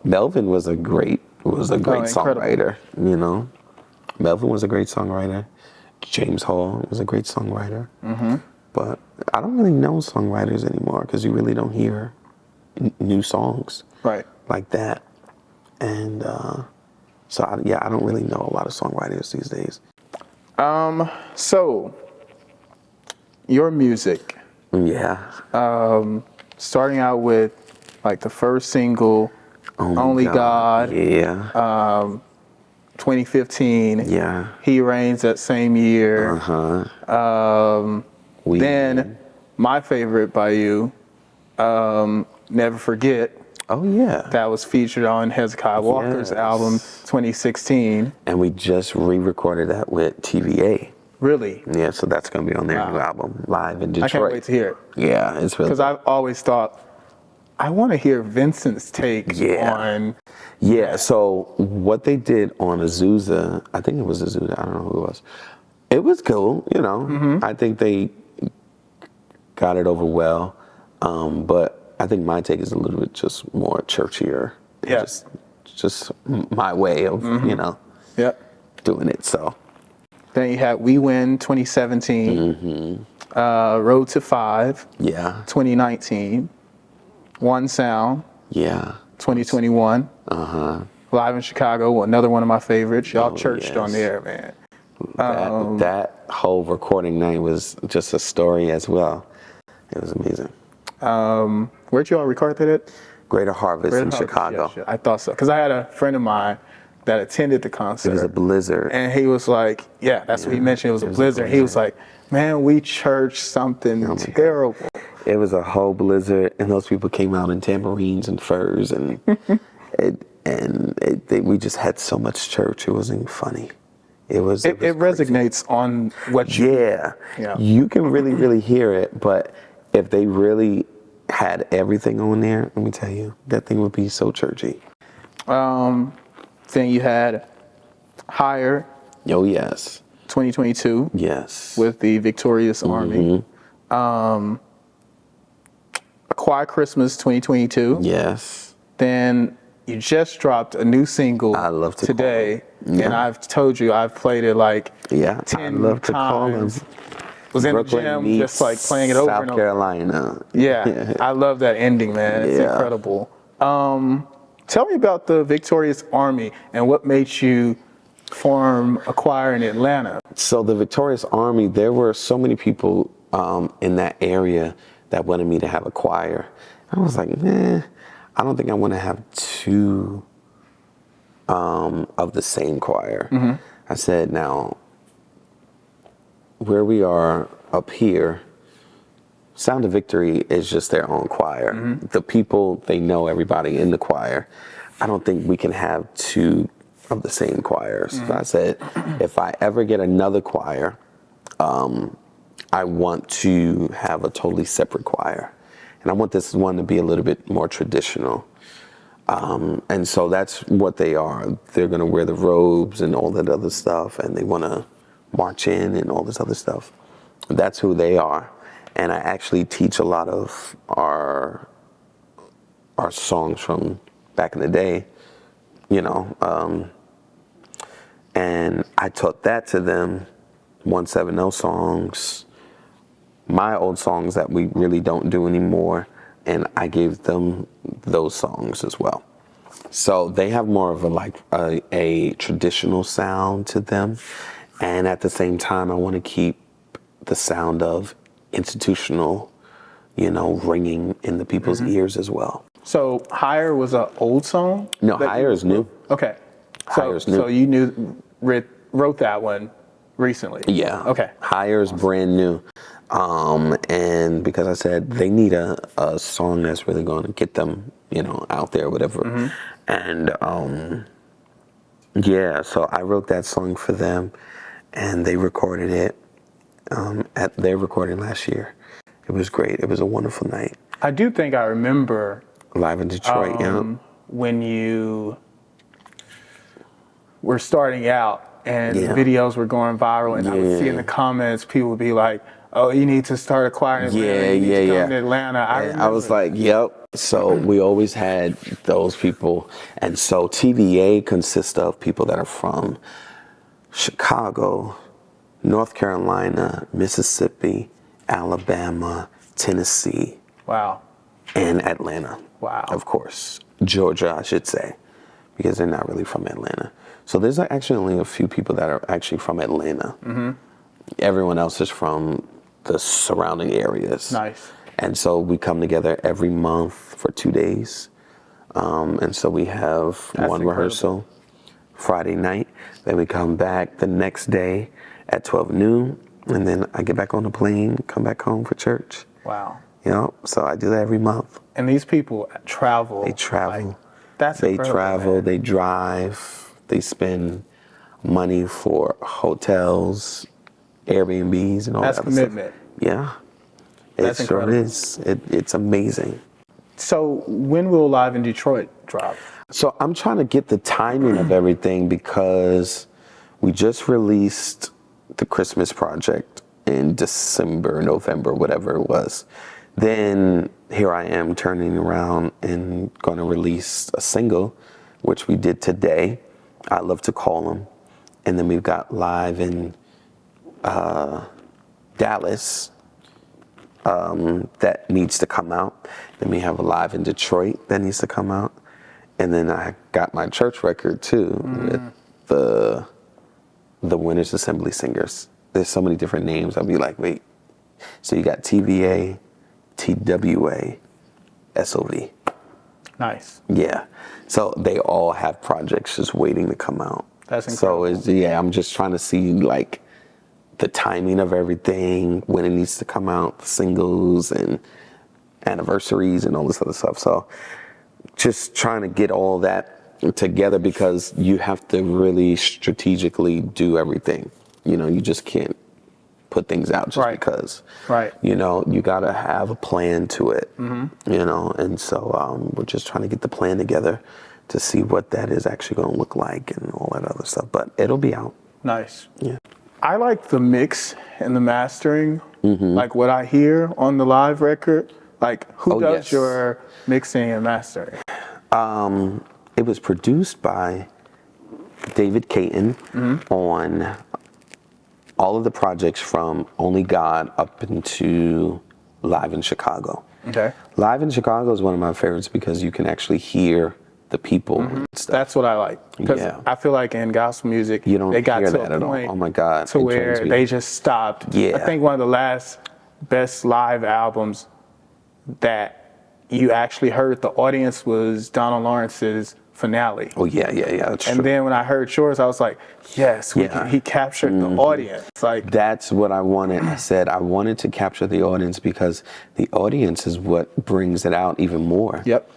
Melvin was a great incredible. songwriter. You know, Melvin was a great songwriter. James Hall was a great songwriter. But I don't really know songwriters anymore, because you really don't hear new songs Right. like that. And so I don't really know a lot of songwriters these days. So, your music, Yeah. starting out with like the first single, Only God, Yeah. 2015. Yeah. He Reigns that same year. Then my favorite by you, Never Forget. Oh yeah. That was featured on Hezekiah Walker's Yes. album 2016. And we just re-recorded that with TVA. Really? Yeah, so that's gonna be on their new album, live in Detroit. I can't wait to hear it. Yeah, it's really. Because I've always thought, I want to hear Vincent's take on. Yeah, so what they did on Azusa, I think it was Azusa, I don't know who it was. It was cool, you know. I think they got it over well. But I think my take is a little bit just more churchier. Yeah. Just my way of, you know, doing it, so. Then you had We Win 2017, Road to 5, Yeah. 2019, One Sound, Yeah. 2021, Live in Chicago, another one of my favorites. Y'all churched on there, man. That whole recording night was just a story as well. It was amazing. Where'd y'all record that at? Greater Harvest in Chicago. Yeah, I thought so. Because I had a friend of mine that attended the concert. It was a blizzard. And he was like, that's what he mentioned. It was a blizzard. He was like, man, we churched something terrible. It was a whole blizzard, and those people came out in tambourines and furs, and we just had so much church. It wasn't funny. It resonates on what you. Yeah. You can really, really hear it, but if they really had everything on there, let me tell you, that thing would be so churchy. Then you had Higher. Oh, yes. 2022. Yes. With the Victorious Army. A Quiet Christmas 2022. Yes. Then you just dropped a new single today. And I've told you, I've played it like 10 I love to call him. Was in Brooklyn the gym, just like playing it over South and over. Carolina. Yeah, I love that ending, man. It's incredible. Tell me about the Victorious Army and what made you form a choir in Atlanta. So the Victorious Army, there were so many people in that area that wanted me to have a choir. I was like, I don't think I want to have two of the same choir. I said, now, where we are up here, Sound of Victory is just their own choir. The people, they know everybody in the choir. I don't think we can have two of the same choirs. So I said, if I ever get another choir, I want to have a totally separate choir. And I want this one to be a little bit more traditional. And so that's what they are. They're going to wear the robes and all that other stuff, and they want to march in and all this other stuff. That's who they are. And I actually teach a lot of our songs from back in the day, you know. And I taught that to them, 170 songs, my old songs that we really don't do anymore, and I gave them those songs as well. So they have more of a traditional sound to them, and at the same time, I want to keep the sound of institutional, you know, ringing in the people's ears as well. So Higher was an old song? No, Higher is new. Okay. Higher's new. So you wrote that one recently? Yeah. Okay. Higher's brand new. And because I said they need a song that's really going to get them, you know, out there, whatever. And so I wrote that song for them, and they recorded it at their recording last year. It was great. It was a wonderful night. I do think I remember Live in Detroit, yeah. when you were starting out and Yeah. videos were going viral, and I would see in the comments people would be like, "Oh, you need to start a choir in Atlanta. You need to come to Atlanta." I was like, yep. So we always had those people. And so TVA consists of people that are from Chicago, North Carolina, Mississippi, Alabama, Tennessee, wow, and Atlanta. wow, Of course. Georgia, I should say, because they're not really from Atlanta. So there's actually only a few people that are actually from Atlanta. Everyone else is from the surrounding areas. nice. And so we come together every month for 2 days. And so we have one incredible. rehearsal Friday night. Then we come back the next day at 12 noon. And then I get back on the plane, come back home for church. Wow. You know, so I do that every month. And these people travel. They travel. Like, that's They incredible, travel, man. they drive, they spend money for hotels, Airbnbs, and all That's that other stuff. commitment. Yeah. That's it sure incredible. is. It's amazing. So when will Live in Detroit drop? So I'm trying to get the timing of everything because we just released the Christmas project in December, November, whatever it was. Then here I am turning around and going to release a single, which we did today. I Love to Call Them. And then we've got Live in Dallas that needs to come out. Then we have a Live in Detroit that needs to come out. And then I got my church record too with the Winners Assembly Singers. There's so many different names. I'll be like, wait. So you got TVA, TWA, SOV. Nice. Yeah. So they all have projects just waiting to come out. That's incredible. So I'm just trying to see like the timing of everything, when it needs to come out, the singles and anniversaries and all this other stuff. So just trying to get all that together because you have to really strategically do everything. You know, you just can't put things out just because. Right. You know, you got to have a plan to it. You know, and so we're just trying to get the plan together to see what that is actually going to look like and all that other stuff. But it'll be out. Nice. Yeah. I like the mix and the mastering, like what I hear on the live record. Like, who does yes. your mixing and mastering? It was produced by David Caton on all of the projects from Only God up into Live in Chicago. Okay. Live in Chicago is one of my favorites because you can actually hear the people and stuff. That's what I like. Because I feel like in gospel music, You don't they got hear to that a at all. point Oh my God. to it where turns me- they just stopped. Yeah. I think one of the last best live albums that you actually heard the audience was Donald Lawrence's Finale. Oh yeah, that's And true. then when I heard yours, I was like, yes, he captured the audience. Like, That's what I wanted. I said I wanted to capture the audience because the audience is what brings it out even more. yep.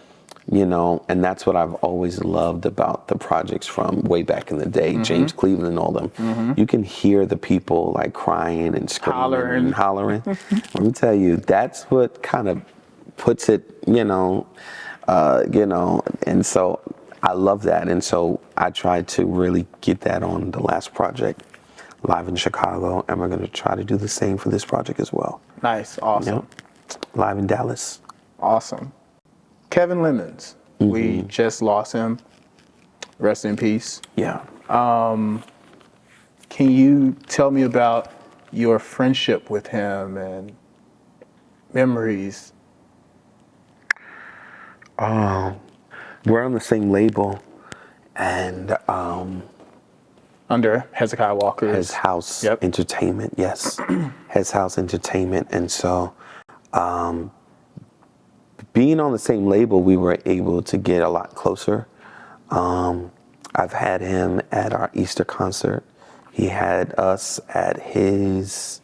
You know, and that's what I've always loved about the projects from way back in the day, James Cleveland and all them. You can hear the people like crying and screaming and hollering. Let me tell you, that's what kind of puts it, you know, and so I love that. And so I tried to really get that on the last project, Live in Chicago, and we're going to try to do the same for this project as well. Nice. Awesome. Yep. Live in Dallas. Awesome. Kevin Lemons, we just lost him. Rest in peace. Yeah. Can you tell me about your friendship with him and memories? We're on the same label, and Under Hezekiah Walker's His House Yep. Entertainment, yes. His House Entertainment. And so being on the same label, we were able to get a lot closer. I've had him at our Easter concert. He had us at his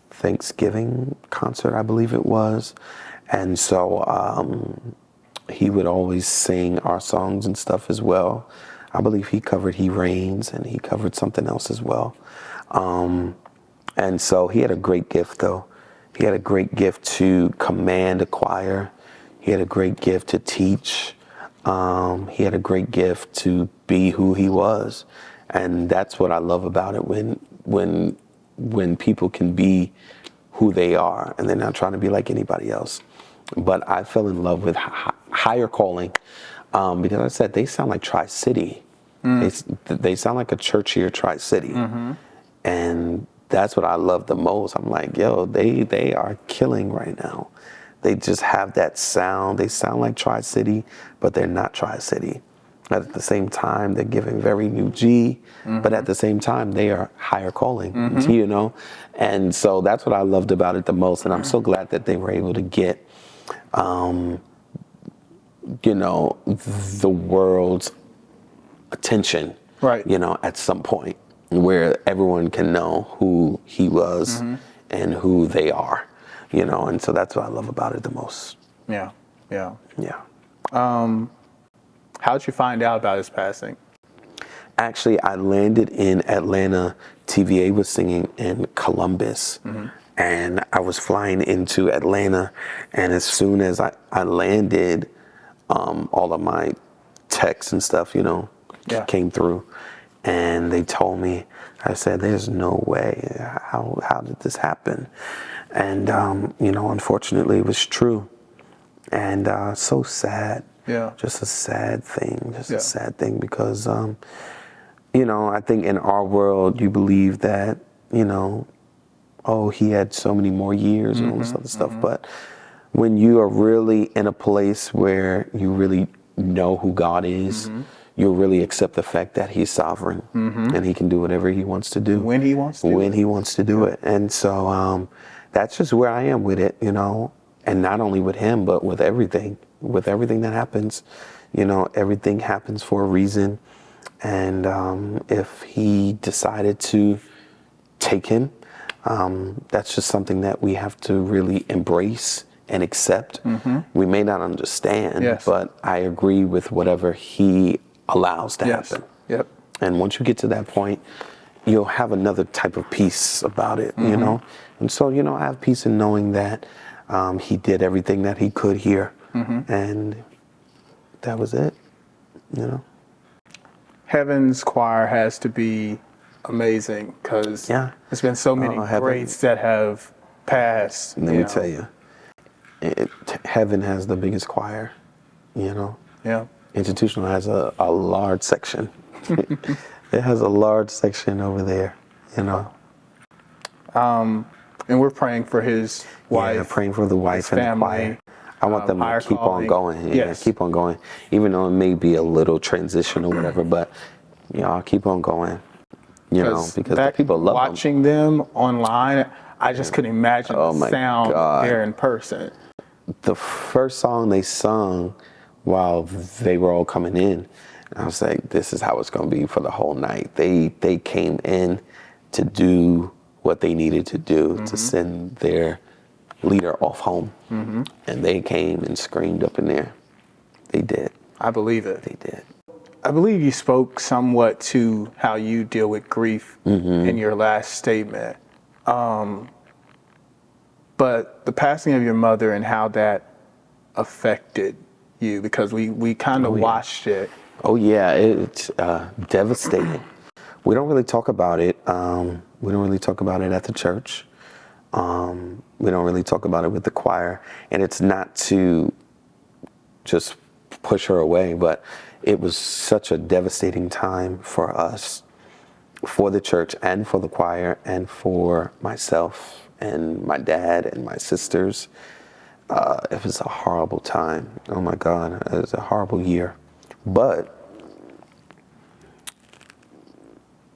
Thanksgiving concert, I believe it was. And so he would always sing our songs and stuff as well. I believe he covered He Reigns and he covered something else as well. And so he had a great gift though. He had a great gift to command a choir. He had a great gift to teach. He had a great gift to be who he was. And that's what I love about it, when people can be who they are and they're not trying to be like anybody else. But I fell in love with higher calling because I said they sound like Tri-City. They sound like a churchier Tri-City. And that's what I love the most. I'm like, yo, they are killing right now. They just have that sound. They sound like Tri-City, but they're not Tri-City. At the same time, they're giving very new G, but at the same time, they are higher calling, you know? And so that's what I loved about it the most. And I'm so glad that they were able to get, you know, the world's attention, Right. you know, at some point where everyone can know who he was and who they are, you know? And so that's what I love about it the most. Yeah. Yeah. How did you find out about his passing? Actually, I landed in Atlanta. TVA was singing in Columbus, and I was flying into Atlanta. And as soon as I landed, all of my texts and stuff, you know, came through, and they told me. I said, "There's no way. How did this happen?" And you know, unfortunately, it was true, and so sad. Yeah. Just a sad thing. A sad thing because, you know, I think in our world, you believe that, you know, oh, he had so many more years and all this other stuff. But when you are really in a place where you really know who God is, you'll really accept the fact that he's sovereign and he can do whatever he wants to do. When he wants to. When he wants to do it. And so that's just where I am with it, you know, and not only with him, but with everything. With everything that happens, you know, everything happens for a reason. And if he decided to take him, that's just something that we have to really embrace and accept. We may not understand, but I agree with whatever he allows to happen. Yep. And once you get to that point, you'll have another type of peace about it, you know? And so, you know, I have peace in knowing that he did everything that he could here. And that was it, you know. Heaven's choir has to be amazing because there's been so many greats that have passed. Let me tell you, Heaven has the biggest choir, you know. Yeah. Institutional has a large section. It has a large section over there, you know. And we're praying for his wife. Yeah, praying for the wife and family. the choir. I want them to keep on going. Yes. Keep on going. Even though it may be a little transition or whatever, but you know, I'll keep on going. You know, because the people love them. Watching them online, I just couldn't imagine the sound there in person. The first song they sung while they were all coming in, I was like, this is how it's going to be for the whole night. They came in to do what they needed to do to send their leader off home. And they came and screamed up in there. They did. I believe it. They did. I believe you spoke somewhat to how you deal with grief in your last statement. But the passing of your mother and how that affected you, because we kind of watched it. Oh yeah, it's devastating. We don't really talk about it. We don't really talk about it at the church. We don't really talk about it with the choir. And it's not to just push her away, but it was such a devastating time for us, for the church and for the choir and for myself and my dad and my sisters. It was a horrible time. Oh my God, it was a horrible year. But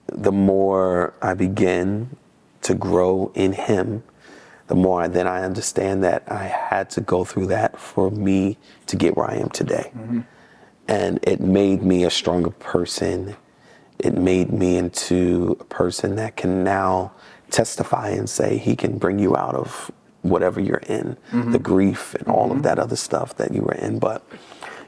the more I begin to grow in him, the more I understand that I had to go through that for me to get where I am today. And it made me a stronger person. It made me into a person that can now testify and say he can bring you out of whatever you're in, the grief and all of that other stuff that you were in. But,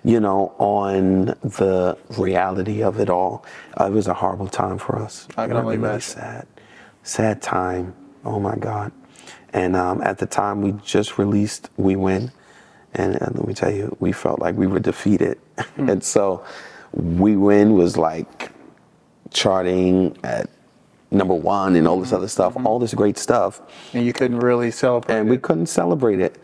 you know, on the reality of it all, it was a horrible time for us. I can only really imagine. Sad time. Oh my God. And at the time, we just released We Win. And let me tell you, we felt like we were defeated. And so We Win was like charting at #1 and all this other stuff, all this great stuff. And you couldn't really celebrate And it. we couldn't celebrate it.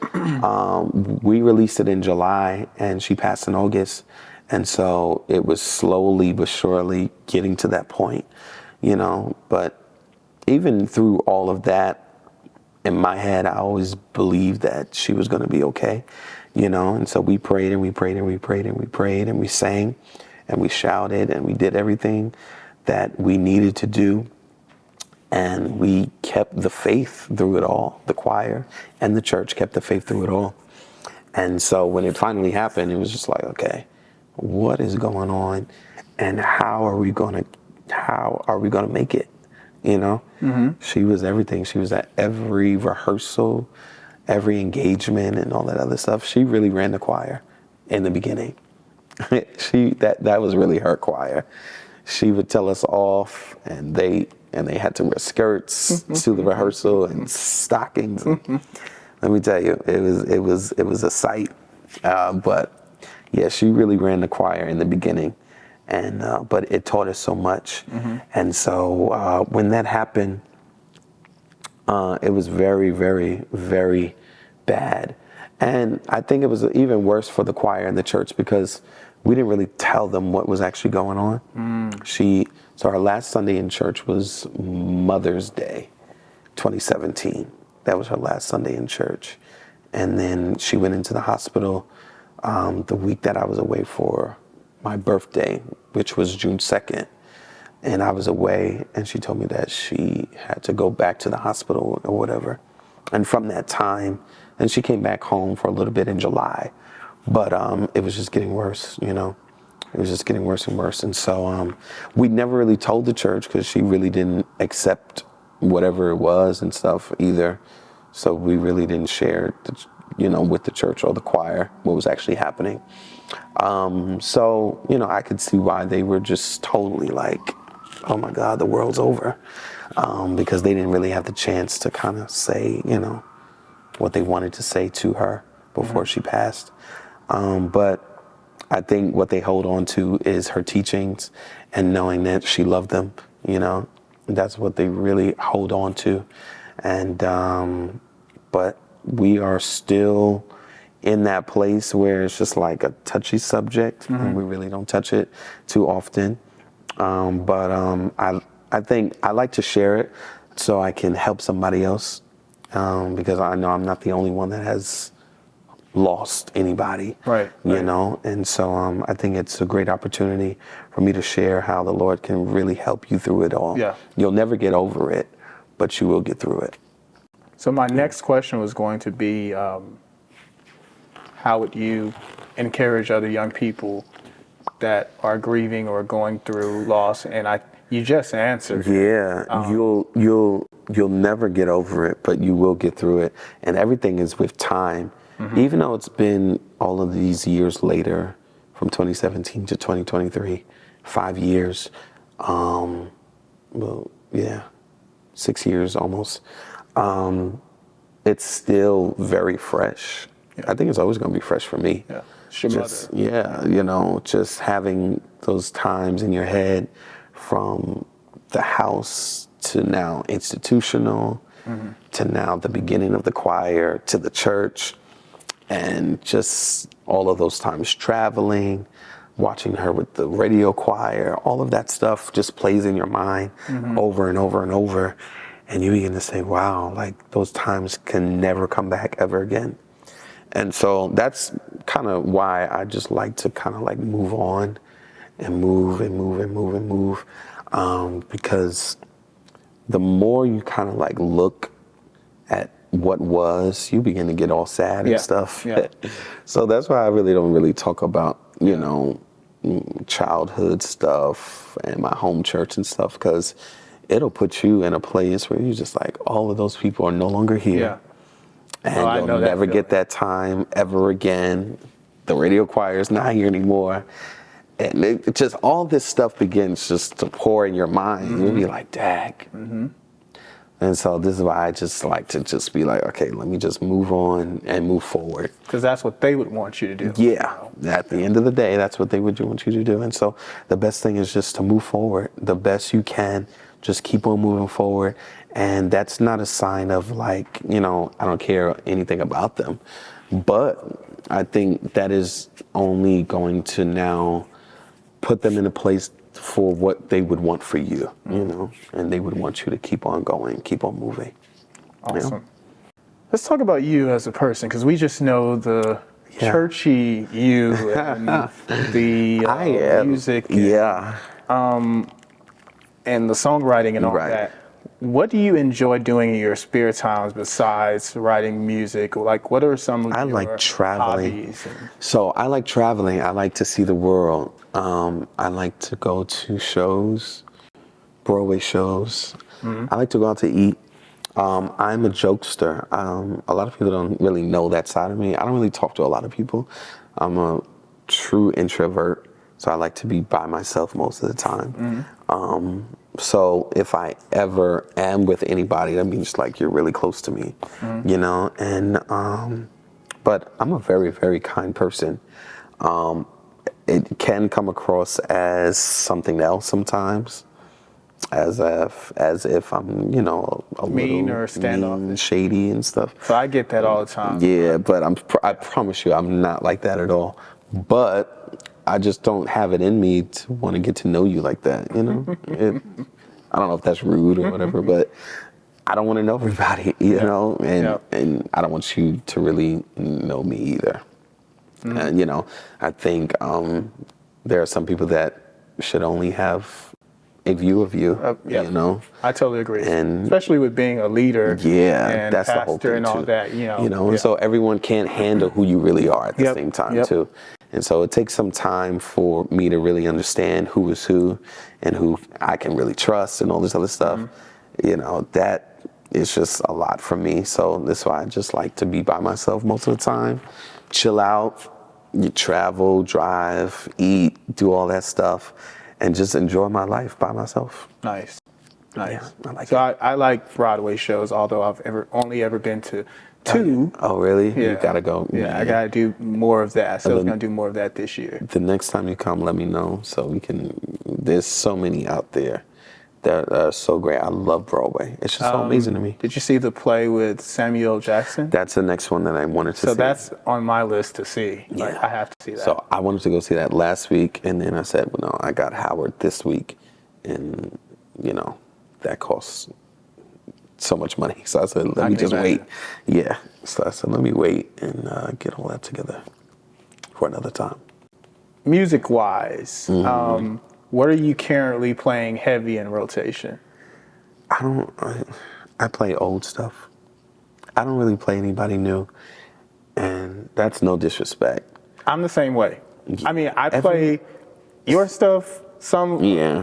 We released it in July and she passed in August. And so it was slowly but surely getting to that point, you know. But even through all of that, in my head, I always believed that she was going to be okay, you know. And so we prayed and we prayed and we prayed and we prayed and we sang and we shouted and we did everything that we needed to do. And we kept the faith through it all. The choir and the church kept the faith through it all. And so when it finally happened, it was just like, okay, what is going on, and how are we gonna make it? You know, She was everything. She was at every rehearsal, every engagement, and all that other stuff. She really ran the choir in the beginning. That was really her choir. She would tell us off, and they had to wear skirts to the rehearsal and stockings. Let me tell you, it was a sight. But yeah, she really ran the choir in the beginning, and but it taught us so much. And so when that happened, it was very, very, very bad. And I think it was even worse for the choir and the church because we didn't really tell them what was actually going on. So our last Sunday in church was Mother's Day, 2017. That was her last Sunday in church. And then she went into the hospital the week that I was away for my birthday, which was June 2nd. And I was away, and she told me that she had to go back to the hospital or whatever. And from that time, and she came back home for a little bit in July, but it was just getting worse, you know. It was just getting worse and worse. And so we never really told the church because she really didn't accept whatever it was and stuff either. So we really didn't share, with the church or the choir what was actually happening. So, I could see why they were just totally like, oh my God, the world's over. Because they didn't really have the chance to kind of say, what they wanted to say to her before she passed. But I think what they hold on to is her teachings and knowing that she loved them, that's what they really hold on to. And, but we are still in that place where it's just like a touchy subject and we really don't touch it too often. But I think I like to share it so I can help somebody else, because I know I'm not the only one that has lost anybody, right. And so I think it's a great opportunity for me to share how the Lord can really help you through it all. Yeah. You'll never get over it, but you will get through it. So my next question was going to be, how would you encourage other young people that are grieving or going through loss? And you just answered. Yeah, you'll never get over it, but you will get through it. And everything is with time. Even though it's been all of these years later, from 2017 to 2023, 5 years, 6 years almost, it's still very fresh. Yeah. I think it's always going to be fresh for me. Yeah, it's your mother. Yeah, just having those times in your head from the house to now institutional, to now the beginning of the choir, to the church, and just all of those times traveling, watching her with the radio choir, all of that stuff just plays in your mind over and over and over. And you begin to say, wow, like those times can never come back ever again. And so that's kind of why I just like to kind of like move on and move and move and move and move. Because the more you kind of like look at what was, you begin to get all sad and stuff. Yeah. So that's why I really don't talk about, childhood stuff and my home church and stuff, because it'll put you in a place where you're just like, all of those people are no longer here. Yeah. And you'll never get that time ever again. The radio choir is not here anymore. And it just, all this stuff begins just to pour in your mind. You'll be like, dag. And so this is why I just like to just be like, okay, let me just move on and move forward. Because that's what they would want you to do. Yeah. At the end of the day, that's what they would want you to do. And so the best thing is just to move forward the best you can. Just keep on moving forward. And that's not a sign of like, I don't care anything about them. But I think that is only going to now put them in a place for what they would want for you, and they would want you to keep on going, keep on moving. Awesome. Let's talk about you as a person, because we just know the churchy you and the music and the songwriting and all that. What do you enjoy doing in your spare times besides writing music? Like, what are some of your like traveling. hobbies? So I like traveling. I like to see the world. I like to go to shows, Broadway shows. I like to go out to eat. I'm a jokester. A lot of people don't really know that side of me. I don't really talk to a lot of people. I'm a true introvert, so I like to be by myself most of the time. So if I ever am with anybody, that means like you're really close to me, and but I'm a very, very kind person. It can come across as something else sometimes, as if I'm, a Mean little or standoff, mean, shady and stuff. So I get that all the time. Yeah, but I promise you, I'm not like that at all. But I just don't have it in me to want to get to know you like that, I don't know if that's rude or whatever, but I don't want to know everybody, and I don't want you to really know me either. And, I think there are some people that should only have a view of you, I totally agree. And especially with being a leader, and that's pastor the whole thing and all too. that, And so everyone can't handle who you really are at the same time too. And so it takes some time for me to really understand who is who and who I can really trust and all this other stuff. That is just a lot for me. So that's why I just like to be by myself most of the time, chill out, you travel, drive, eat, do all that stuff, and just enjoy my life by myself. Nice. Yeah, I like So it. I like Broadway shows, although I've only ever been to 2. Oh, really? Yeah. You gotta go. Yeah, I gotta do more of that. So I was gonna do more of that this year. The next time you come, let me know so we can. There's so many out there that are so great. I love Broadway. It's just so amazing to me. Did you see the play with Samuel Jackson? That's the next one that I wanted to see. So that's on my list to see. Like, I have to see that. So I wanted to go see that last week, and then I said, well, no, I got Howard this week, and that costs so much money. So I said, let me just wait. Yeah. So I said, let me wait and get all that together for another time. Music-wise, what are you currently playing heavy in rotation? I play old stuff. I don't really play anybody new, and that's no disrespect. I'm the same way. I mean, I play your stuff, some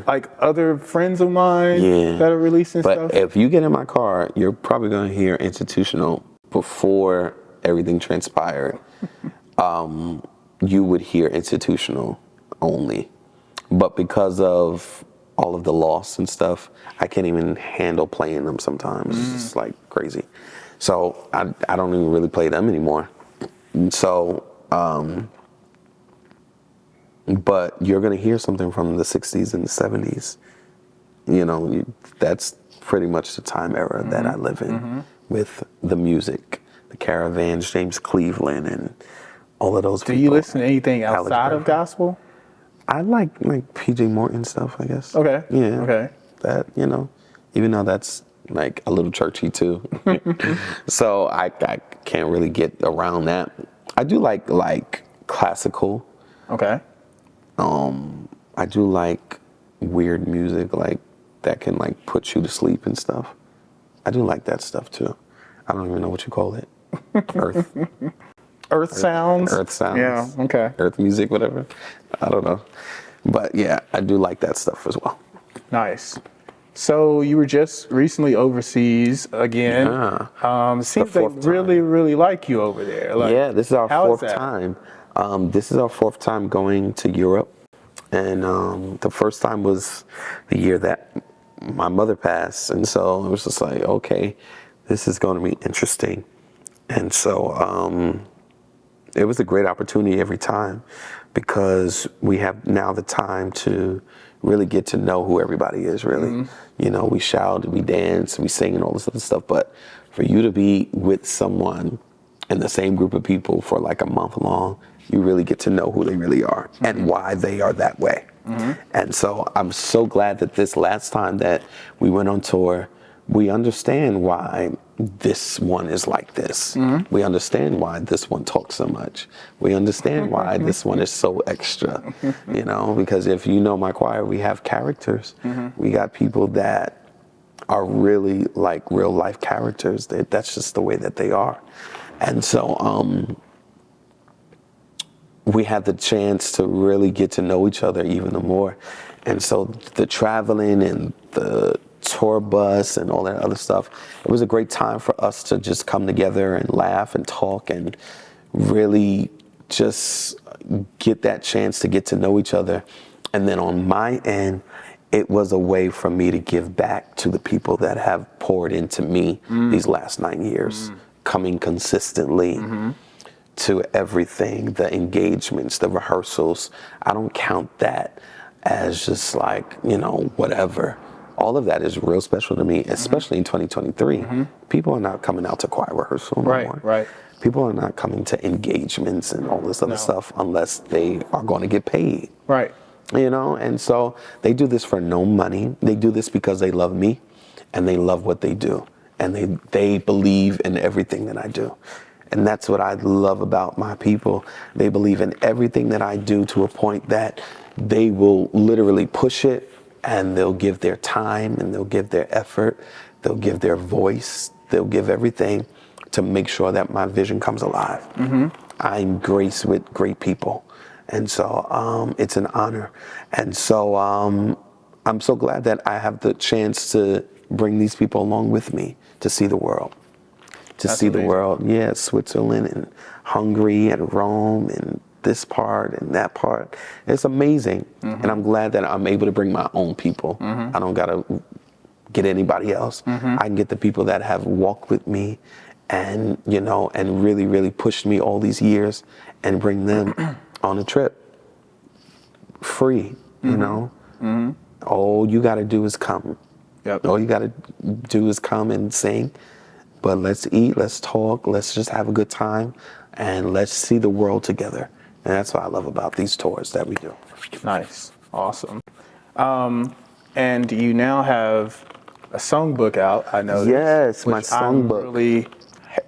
like other friends of mine that are releasing stuff. But if you get in my car, you're probably going to hear Institutional before everything transpired. You would hear Institutional only. But because of all of the loss and stuff, I can't even handle playing them sometimes. It's just like crazy. So I don't even really play them anymore. So, but you're going to hear something from the 60s and the 70s. That's pretty much the time era that I live in with the music, the Caravans, James Cleveland, and all of those people. Do you listen to anything outside of gospel? I like PJ Morton stuff, I guess. Okay. Yeah. Okay. That, even though that's like a little churchy too. So I can't really get around that. I do like classical. Okay. I do like weird music, like that can like put you to sleep and stuff. I do like that stuff too. I don't even know what you call it. Earth sounds. Earth sounds. Yeah. Okay. Earth music, whatever. I don't know. But yeah, I do like that stuff as well. Nice. So you were just recently overseas again. Seems they really, really like you over there. Like, yeah, this is our fourth that? time. This is our fourth time going to Europe. And the first time was the year that my mother passed, and so it was just like, okay, this is going to be interesting. And so it was a great opportunity every time, because we have now the time to really get to know who everybody is, really. You know, we shout, we dance, we sing and all this other stuff, but for you to be with someone in the same group of people for like a month long, you really get to know who they really are and why they are that way. And so I'm so glad that this last time that we went on tour, we understand why this one is like this. We understand why this one talks so much. We understand why this one is so extra, you know, because if you know my choir, we have characters. We got people that are really like real life characters. That's just the way that they are. And so we had the chance to really get to know each other even more. And so the traveling and the tour bus and all that other stuff, it was a great time for us to just come together and laugh and talk and really just get that chance to get to know each other. And then on my end, it was a way for me to give back to the people that have poured into me these last 9 years, coming consistently to everything, the engagements, the rehearsals. I don't count that as just like, you know, whatever. All of that is real special to me, especially in 2023. People are not coming out to choir rehearsal no more. Right. People are not coming to engagements and all this other stuff unless they are going to get paid. Right. You know, and so they do this for no money. They do this because they love me and they love what they do. And they believe in everything that I do. And that's what I love about my people. They believe in everything that I do to a point that they will literally push it, and they'll give their time and they'll give their effort. They'll give their voice. They'll give everything to make sure that my vision comes alive. I'm graced with great people. And so it's an honor. And so I'm so glad that I have the chance to bring these people along with me to see the world. That's see amazing. The world, yeah, Switzerland and Hungary and Rome and this part and that part. It's amazing. And I'm glad that I'm able to bring my own people. I don't got to get anybody else. I can get the people that have walked with me and, you know, and really, really pushed me all these years and bring them on a trip free, you know. All you got to do is come. All you got to do is come and sing. But let's eat, let's talk, let's just have a good time, and let's see the world together. And that's what I love about these tours that we do. Nice. Awesome. And you now have a songbook out, I know. Yes, my songbook. I'm really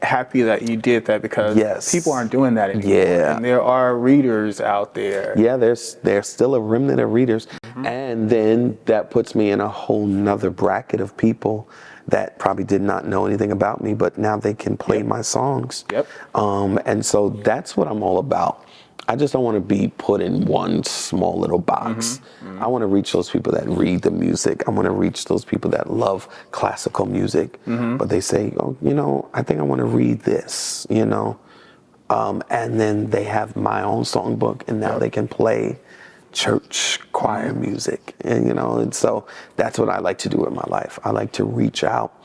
happy that you did that, because people aren't doing that anymore. Yeah. And there are readers out there. Yeah, there's still a remnant of readers. And then that puts me in a whole nother bracket of people that probably did not know anything about me, but now they can play my songs. And so that's what I'm all about. I just don't want to be put in one small little box. I want to reach those people that read the music. I want to reach those people that love classical music, but they say, oh, you know, I think I want to read this, you know. And then they have my own songbook, and now they can play church choir music, and you know, and so that's what I like to do with my life. I like to reach out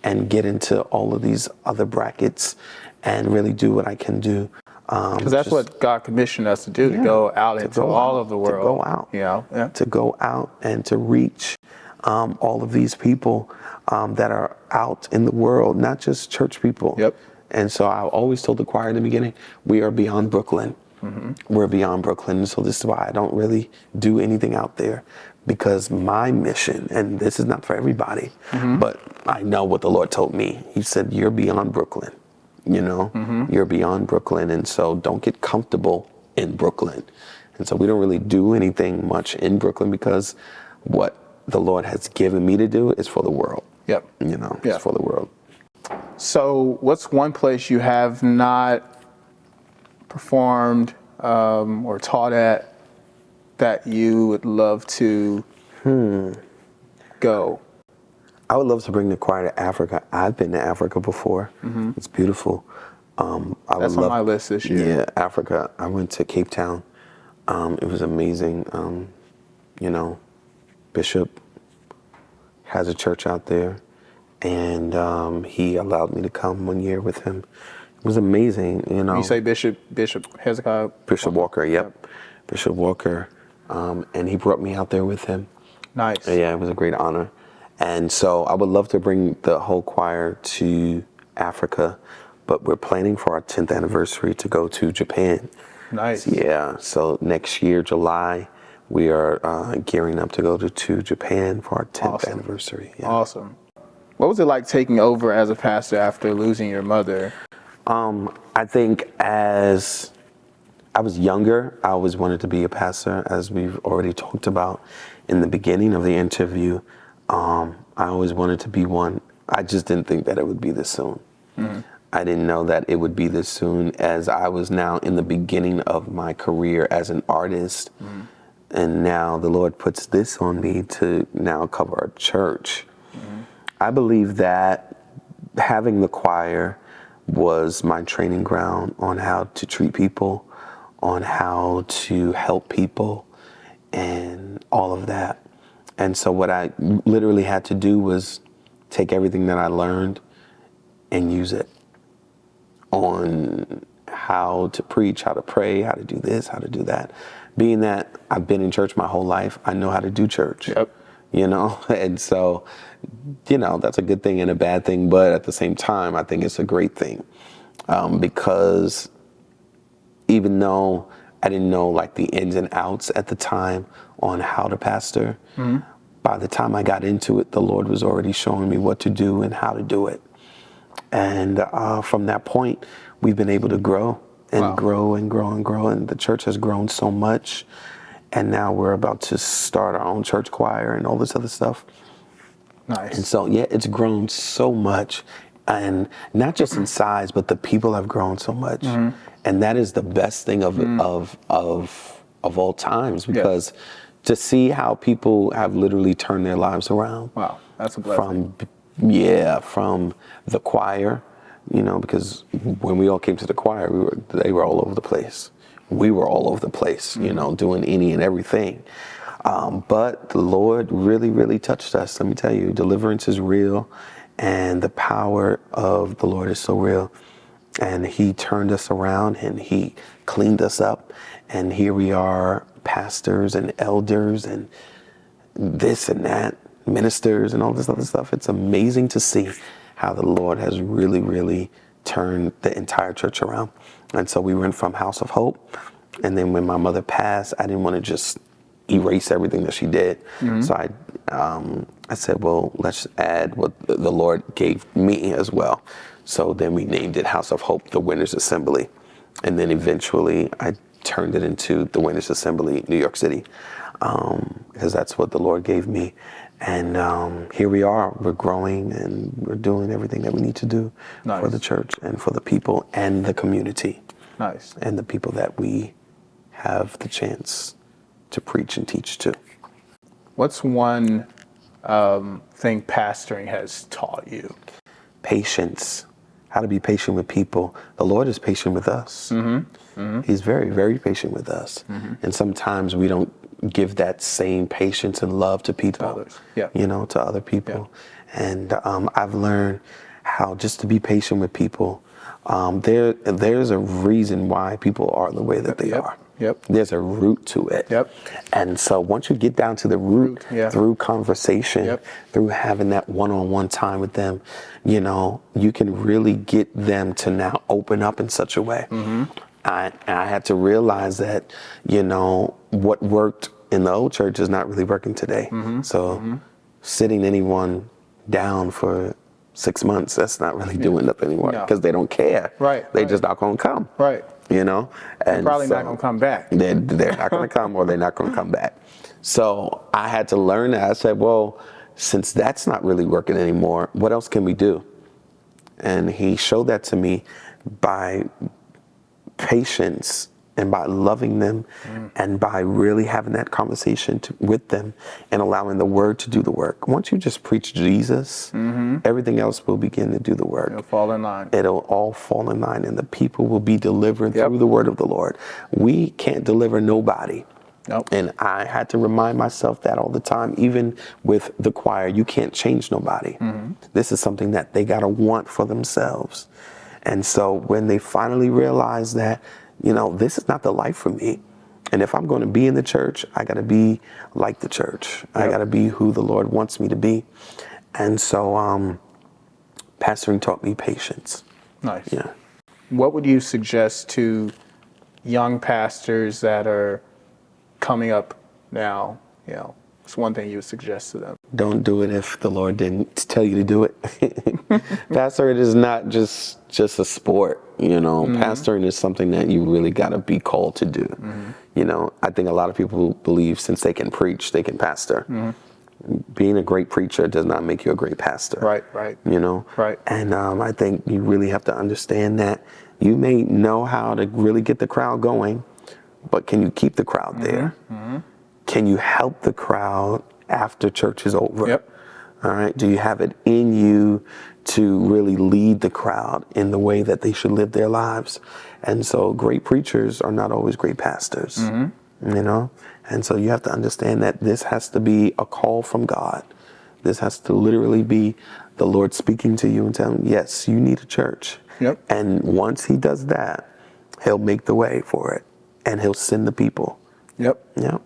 and get into all of these other brackets and really do what I can do. Because that's what God commissioned us to do, to go out into all of the world. To go out. You know? To go out and to reach all of these people that are out in the world, not just church people. And so I always told the choir in the beginning, we are beyond Brooklyn. We're beyond Brooklyn. So this is why I don't really do anything out there, because my mission, and this is not for everybody, but I know what the Lord told me. He said, you're beyond Brooklyn. You know, you're beyond Brooklyn. And so don't get comfortable in Brooklyn. And so we don't really do anything much in Brooklyn, because what the Lord has given me to do is for the world. You know, it's for the world. So what's one place you have not performed or taught at that you would love to go? I would love to bring the choir to Africa. I've been to Africa before. It's beautiful. That's on my list this year. Yeah, Africa. I went to Cape Town. It was amazing. You know, Bishop has a church out there, and he allowed me to come 1 year with him. It was amazing, you know. You say Bishop Hezekiah? Bishop Walker, yep. Bishop Walker, and he brought me out there with him. Nice. Yeah, it was a great honor. And so I would love to bring the whole choir to Africa, but we're planning for our 10th anniversary to go to Japan. Nice. Yeah, so next year, July, we are gearing up to go to Japan for our 10th anniversary. Yeah. Awesome. What was it like taking over as a pastor after losing your mother? I think as I was younger, I always wanted to be a pastor, as we've already talked about in the beginning of the interview. I always wanted to be one. I just didn't think that it would be this soon. Mm-hmm. I didn't know that it would be this soon, as I was now in the beginning of my career as an artist. Mm-hmm. And now the Lord puts this on me to now cover a church. Mm-hmm. I believe that having the choir was my training ground on how to treat people, on how to help people, and all of that. And so what I literally had to do was take everything that I learned and use it on how to preach, how to pray, how to do this, how to do that. Being that I've been in church my whole life, I know how to do church. Yep. You know, and so, you know, that's a good thing and a bad thing, but at the same time, I think it's a great thing, because even though I didn't know like the ins and outs at the time on how to pastor, mm-hmm. by the time I got into it, the Lord was already showing me what to do and how to do it. And from that point, we've been able to grow and grow and grow and grow, and the church has grown so much. And now we're about to start our own church choir and all this other stuff. Nice. And so, yeah, it's grown so much, and not just in size, but the people have grown so much. Mm-hmm. And that is the best thing of all times, because to see how people have literally turned their lives around. Wow, that's a blessing. From the choir, you know, because when we all came to the choir, they were all over the place. We were all over the place, you know, doing any and everything. But the Lord really, really touched us. Let me tell you, deliverance is real, and the power of the Lord is so real. And he turned us around, and he cleaned us up. And here we are, pastors and elders and this and that, ministers and all this other stuff. It's amazing to see how the Lord has really, really turned the entire church around. And so we went from House of Hope, and then when my mother passed, I didn't want to just erase everything that she did. Mm-hmm. So I said, well, let's add what the Lord gave me as well. So then we named it House of Hope, the Winners Assembly. And then eventually I turned it into the Winners Assembly, New York City, because that's what the Lord gave me. And here we are, we're growing, and we're doing everything that we need to do for the church and for the people and the community. Nice. And the people that we have the chance to preach and teach to. What's one thing pastoring has taught you? Patience. How to be patient with people. The Lord is patient with us. Mm-hmm. Mm-hmm. He's very, very patient with us. Mm-hmm. And sometimes we don't give that same patience and love to people, you know, to other people. Yeah. And I've learned how just to be patient with people. There's a reason why people are the way that they are. Yep. There's a root to it. Yep. And so once you get down to the root through conversation, through having that one-on-one time with them, you know, you can really get them to now open up in such a way. Mm-hmm. I had to realize that, you know, what worked in the old church is not really working today. Mm-hmm. So sitting anyone down for 6 months, that's not really doing nothing anymore, because they don't care. Right. They just not going to come. Right. You know? And they're probably not going to come back. They're not going to come, or they're not going to come back. So I had to learn that. I said, well, since that's not really working anymore, what else can we do? And he showed that to me by patience and by loving them and by really having that conversation with them and allowing the word to do the work. Once you just preach Jesus, everything else will begin to do the work. It'll fall in line. It'll all fall in line, and the people will be delivered through the word of the Lord. We can't deliver nobody Nope. And I had to remind myself that all the time, even with the choir. You can't change nobody. This is something that they got to want for themselves. And so when they finally realize that, this is not the life for me. And if I'm going to be in the church, I got to be like the church. Yep. I got to be who the Lord wants me to be. And so pastoring taught me patience. Nice. Yeah. What would you suggest to young pastors that are coming up now? It's one thing you would suggest to them. Don't do it if the Lord didn't tell you to do it. Pastoring is not just a sport, Pastoring is something that you really got to be called to do. I think a lot of people believe since they can preach, they can pastor. Being a great preacher does not make you a great pastor. Right. Right. And I think you really have to understand that you may know how to really get the crowd going, but can you keep the crowd there? Can you help the crowd after church is over? Yep. All right. Do you have it in you to really lead the crowd in the way that they should live their lives? And so great preachers are not always great pastors, And so you have to understand that this has to be a call from God. This has to literally be the Lord speaking to you and telling you, yes, you need a church. Yep. And once he does that, he'll make the way for it and he'll send the people. Yep.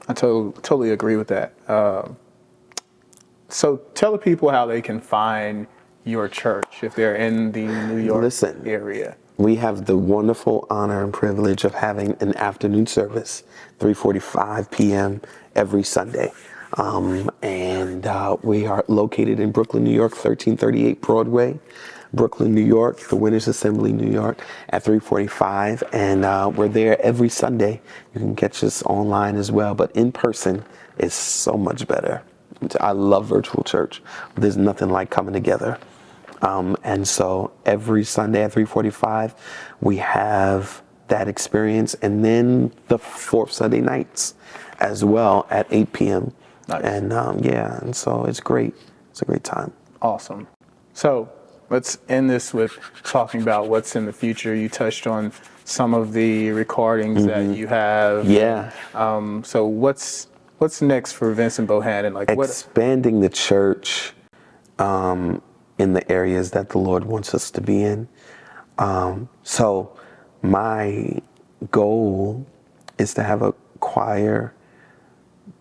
I totally agree with that. So tell the people how they can find your church if they're in the New York area. We have the wonderful honor and privilege of having an afternoon service, 3:45 p.m. every Sunday. And we are located in Brooklyn, New York, 1338 Broadway, Brooklyn, New York, the Winners Assembly, New York, at 3:45. And we're there every Sunday. You can catch us online as well, but in person is so much better. I love virtual church. There's nothing like coming together. And so every Sunday at 3:45, we have that experience. And then the fourth Sunday nights as well at 8 p.m. Nice. And and so it's great. It's a great time. Awesome. So let's end this with talking about what's in the future. You touched on some of the recordings that you have. Yeah. So what's next for Vincent Bohanan? Expanding the church in the areas that the Lord wants us to be in. So my goal is to have a choir,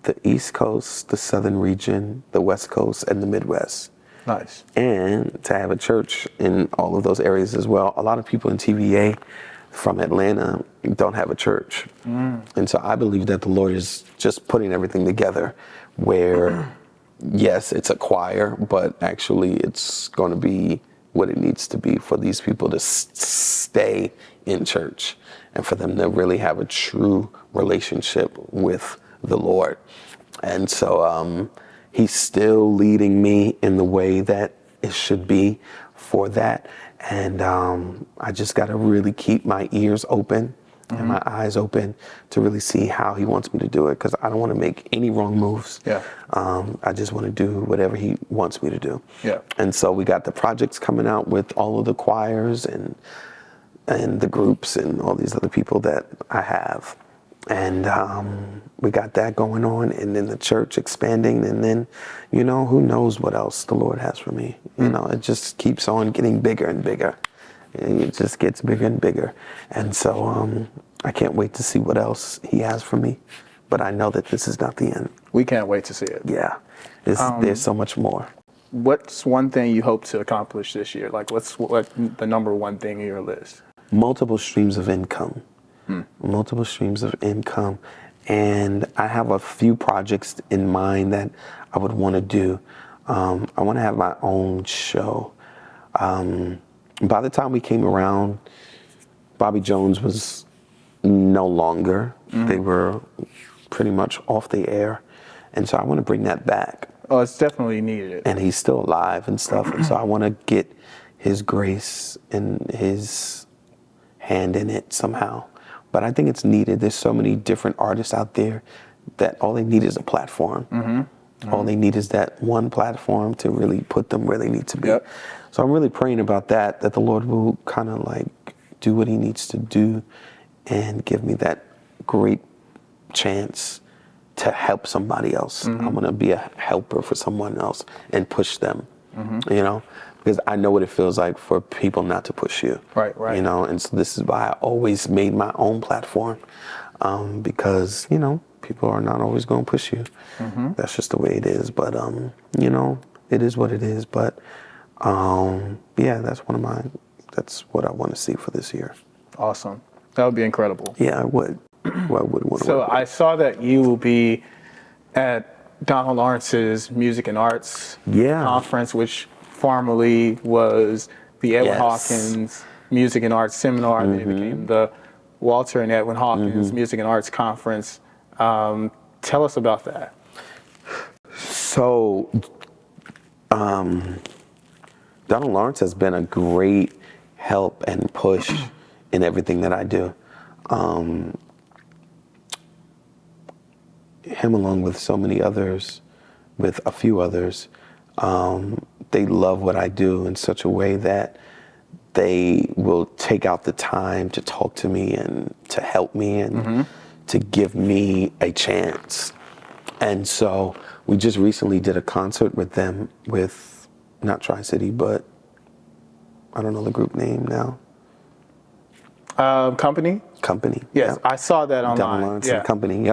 the East Coast, the Southern region, the West Coast, and the Midwest. Nice. And to have a church in all of those areas as well. A lot of people in TVA from Atlanta don't have a church. And so I believe that the Lord is just putting everything together where, yes, it's a choir, but actually it's going to be what it needs to be for these people to stay in church and for them to really have a true relationship with the Lord. And so he's still leading me in the way that it should be for that. And I just got to really keep my ears open and my eyes open to really see how he wants me to do it, because I don't want to make any wrong moves. Yeah. I just want to do whatever he wants me to do. Yeah. And so we got the projects coming out with all of the choirs and the groups and all these other people that I have. And we got that going on, and then the church expanding, and then, who knows what else the Lord has for me. It just keeps on getting bigger and bigger. It just gets bigger and bigger. And so I can't wait to see what else he has for me. But I know that this is not the end. We can't wait to see it. Yeah. There's so much more. What's one thing you hope to accomplish this year? What's the number one thing in your list? Multiple streams of income. Multiple streams of income. And I have a few projects in mind that I would want to do. I want to have my own show. By the time we came around, Bobby Jones was no longer. They were pretty much off the air. And so I want to bring that back. Oh, it's definitely needed. And he's still alive and stuff. And so I want to get his grace and his hand in it somehow. But I think it's needed. There's so many different artists out there that all they need is a platform. All they need is that one platform to really put them where they need to be. Yep. So I'm really praying about that the Lord will kind of do what he needs to do and give me that great chance to help somebody else. I want to be a helper for someone else and push them, you know, because I know what it feels like for people not to push you. Right. You know, and so this is why I always made my own platform, because, you know, people are not always going to push you. That's just the way it is. But, you know, it is what it is. But, yeah, that's what I want to see for this year. Awesome. That would be incredible. Yeah, I would. Well, I would want to. So I saw that you will be at Donald Lawrence's Music and Arts Conference, which formerly was the Edwin Hawkins Music and Arts Seminar. Then it became the Walter and Edwin Hawkins Music and Arts Conference. Tell us about that. So, Donald Lawrence has been a great help and push in everything that I do. Him, along with so many others, with a few others, they love what I do in such a way that they will take out the time to talk to me and to help me and to give me a chance. And so we just recently did a concert with them, with not Tri-City, but I don't know the group name now. Company? Company. Yes, I saw that online. Donald Lawrence and Company,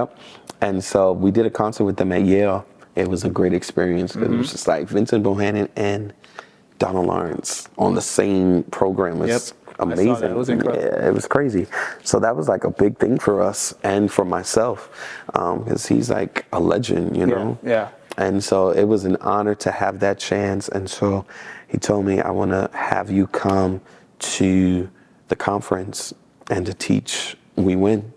And so we did a concert with them at Yale. It was a great experience because it was just like Vincent Bohanan and Donald Lawrence on the same program. It's amazing. I saw that. It was incredible. Yeah, it was crazy. So that was like a big thing for us and for myself, because he's like a legend, you know? Yeah. And so it was an honor to have that chance. And so he told me, I want to have you come to the conference and to teach We Win.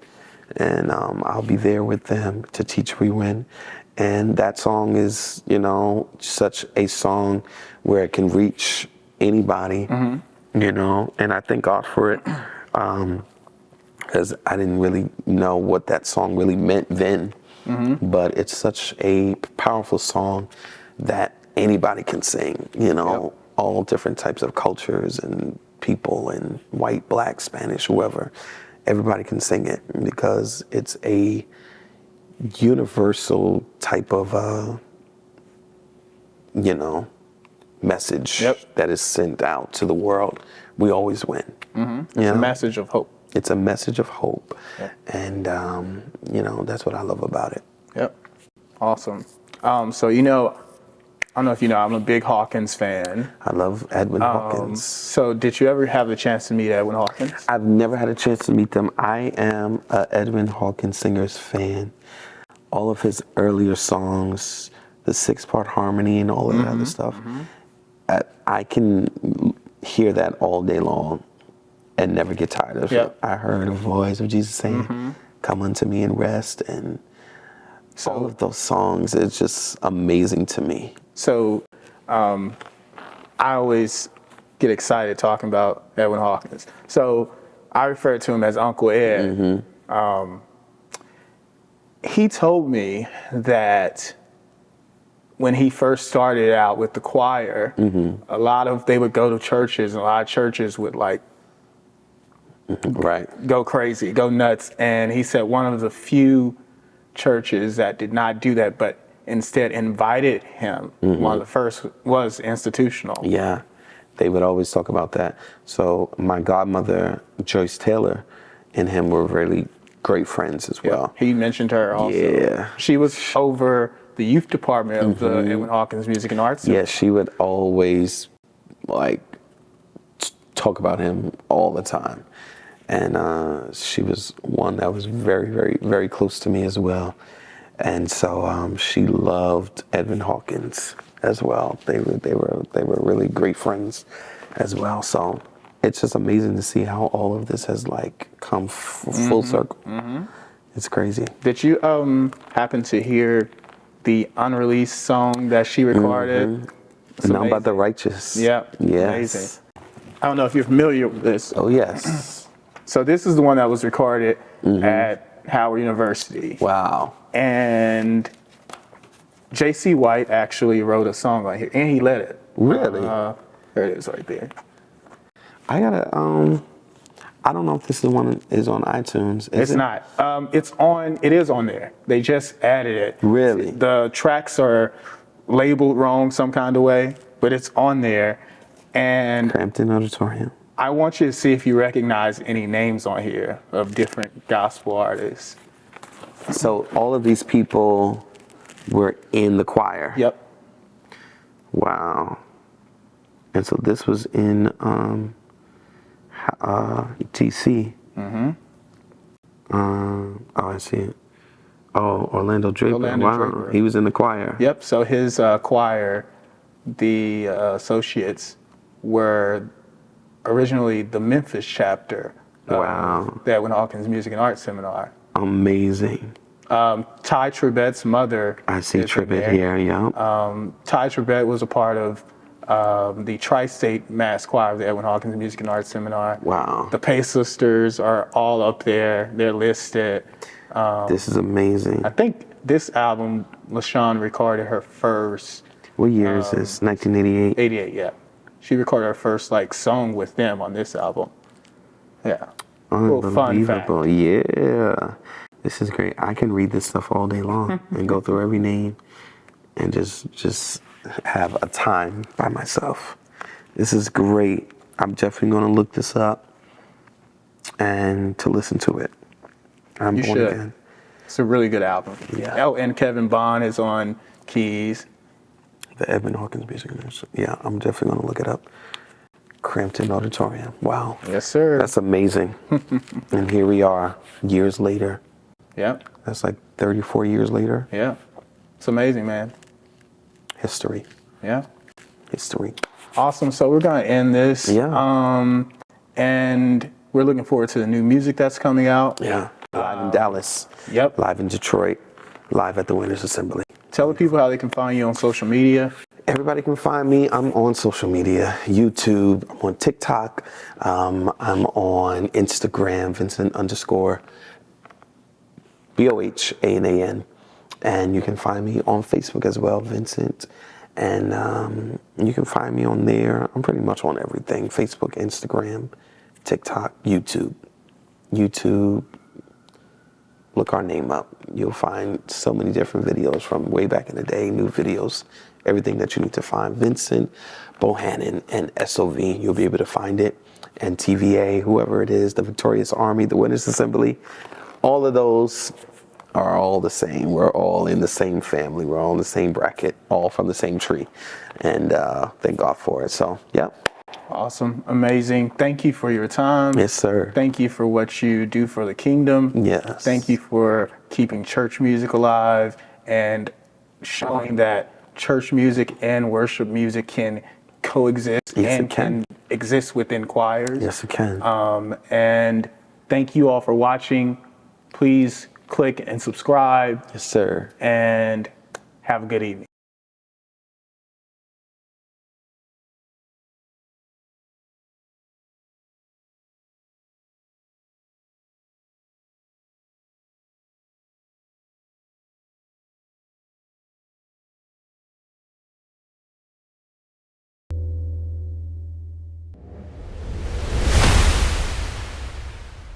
And I'll be there with them to teach We Win. And that song is, you know, such a song where it can reach anybody, you know, and I thank God for it, because I didn't really know what that song really meant then, but it's such a powerful song that anybody can sing, you know, all different types of cultures and people, and white, black, Spanish, whoever, everybody can sing it because it's a universal type of, you know, message that is sent out to the world. We always win. It's a message of hope. It's a message of hope. And, you know, that's what I love about it. Awesome. So, you know, I don't know if you know, I'm a big Hawkins fan. I love Edwin Hawkins. So did you ever have the chance to meet Edwin Hawkins? I've never had a chance to meet them. I am a Edwin Hawkins Singers fan. All of his earlier songs, the 6-part harmony and all of that other stuff, I can hear that all day long and never get tired of it. I heard a voice of Jesus saying, come unto me and rest, and so, all of those songs, it's just amazing to me. So I always get excited talking about Edwin Hawkins. So I refer to him as Uncle Ed. He told me that when he first started out with the choir, they would go to churches, and a lot of churches would like go crazy, go nuts. And he said one of the few churches that did not do that, but instead invited him, one of the first was Institutional. Yeah, they would always talk about that. So my godmother, Joyce Taylor, and him were really great friends as well. He mentioned her also. Yeah. She was over the youth department of the Edwin Hawkins Music and Arts. Yeah, she would always like talk about him all the time. And she was one that was very, very, very close to me as well. And so she loved Edwin Hawkins as well. They were really great friends as well. So it's just amazing to see how all of this has like come full circle. It's crazy. Did you happen to hear the unreleased song that she recorded? Now About the Righteous. Yeah. Yes. Amazing. I don't know if you're familiar with this. Oh, yes. So this is the one that was recorded at Howard University. Wow. And J.C. White actually wrote a song on here, and he led it. Really? There it is right there. I I don't know if this is one that is on iTunes. It's not. It is on there. They just added it. Really? The tracks are labeled wrong some kind of way, but it's on there. And Crampton Auditorium. I want you to see if you recognize any names on here of different gospel artists. So all of these people were in the choir. Yep. Wow. And so this was in TC. Mm-hmm. Oh, I see it. Oh, Orlando Draper. Orlando Wow. Draper. He was in the choir. Yep. So his choir, the associates, were originally the Memphis chapter. Wow. The Edwin Hawkins Music and Arts Seminar. Amazing. Ty Trebet's mother. I see is in Trebet there. here, yeah. Ty Trebet was a part of the Tri-State Mass Choir of the Edwin Hawkins Music and Arts Seminar. Wow. The Pace Sisters are all up there. They're listed. This is amazing. I think this album, LaShawn recorded her first. What year is this? 1988? 88, yeah. She recorded her first song with them on this album. Yeah. Little fun fact. Unbelievable. Yeah. This is great. I can read this stuff all day long and go through every name and just have a time by myself. This is great. I'm definitely going to look this up and to listen to it. You should. Again. It's a really good album. Yeah. Oh, and Kevin Bond is on keys. The Edwin Hawkins Music. Yeah, I'm definitely going to look it up. Crampton Auditorium. Wow. Yes, sir. That's amazing. And here we are, years later. Yep. That's like 34 years later. Yeah. It's amazing, man. History. Yeah. History. Awesome. So we're going to end this. Yeah. And we're looking forward to the new music that's coming out. Yeah. Live in Dallas. Yep. Live in Detroit. Live at the Winners Assembly. Tell the people how they can find you on social media. Everybody can find me. I'm on social media, YouTube, I'm on TikTok, I'm on Instagram, Vincent_Bohanan. And you can find me on Facebook as well, Vincent. And you can find me on there. I'm pretty much on everything. Facebook, Instagram, TikTok, YouTube. Look our name up. You'll find so many different videos from way back in the day, new videos, everything that you need to find. Vincent Bohanan and SOV, you'll be able to find it. And TVA, whoever it is, the Victorious Army, the Winners Assembly, all of those are all the same. We're all in the same family. We're all in the same bracket, all from the same tree. And thank God for it. So, yeah. Awesome. Amazing. Thank you for your time. Yes, sir. Thank you for what you do for the kingdom. Yes. Thank you for keeping church music alive and showing that church music and worship music can coexist and can exist within choirs. Yes, it can. And thank you all for watching. Please click and subscribe. Yes, sir. And have a good evening.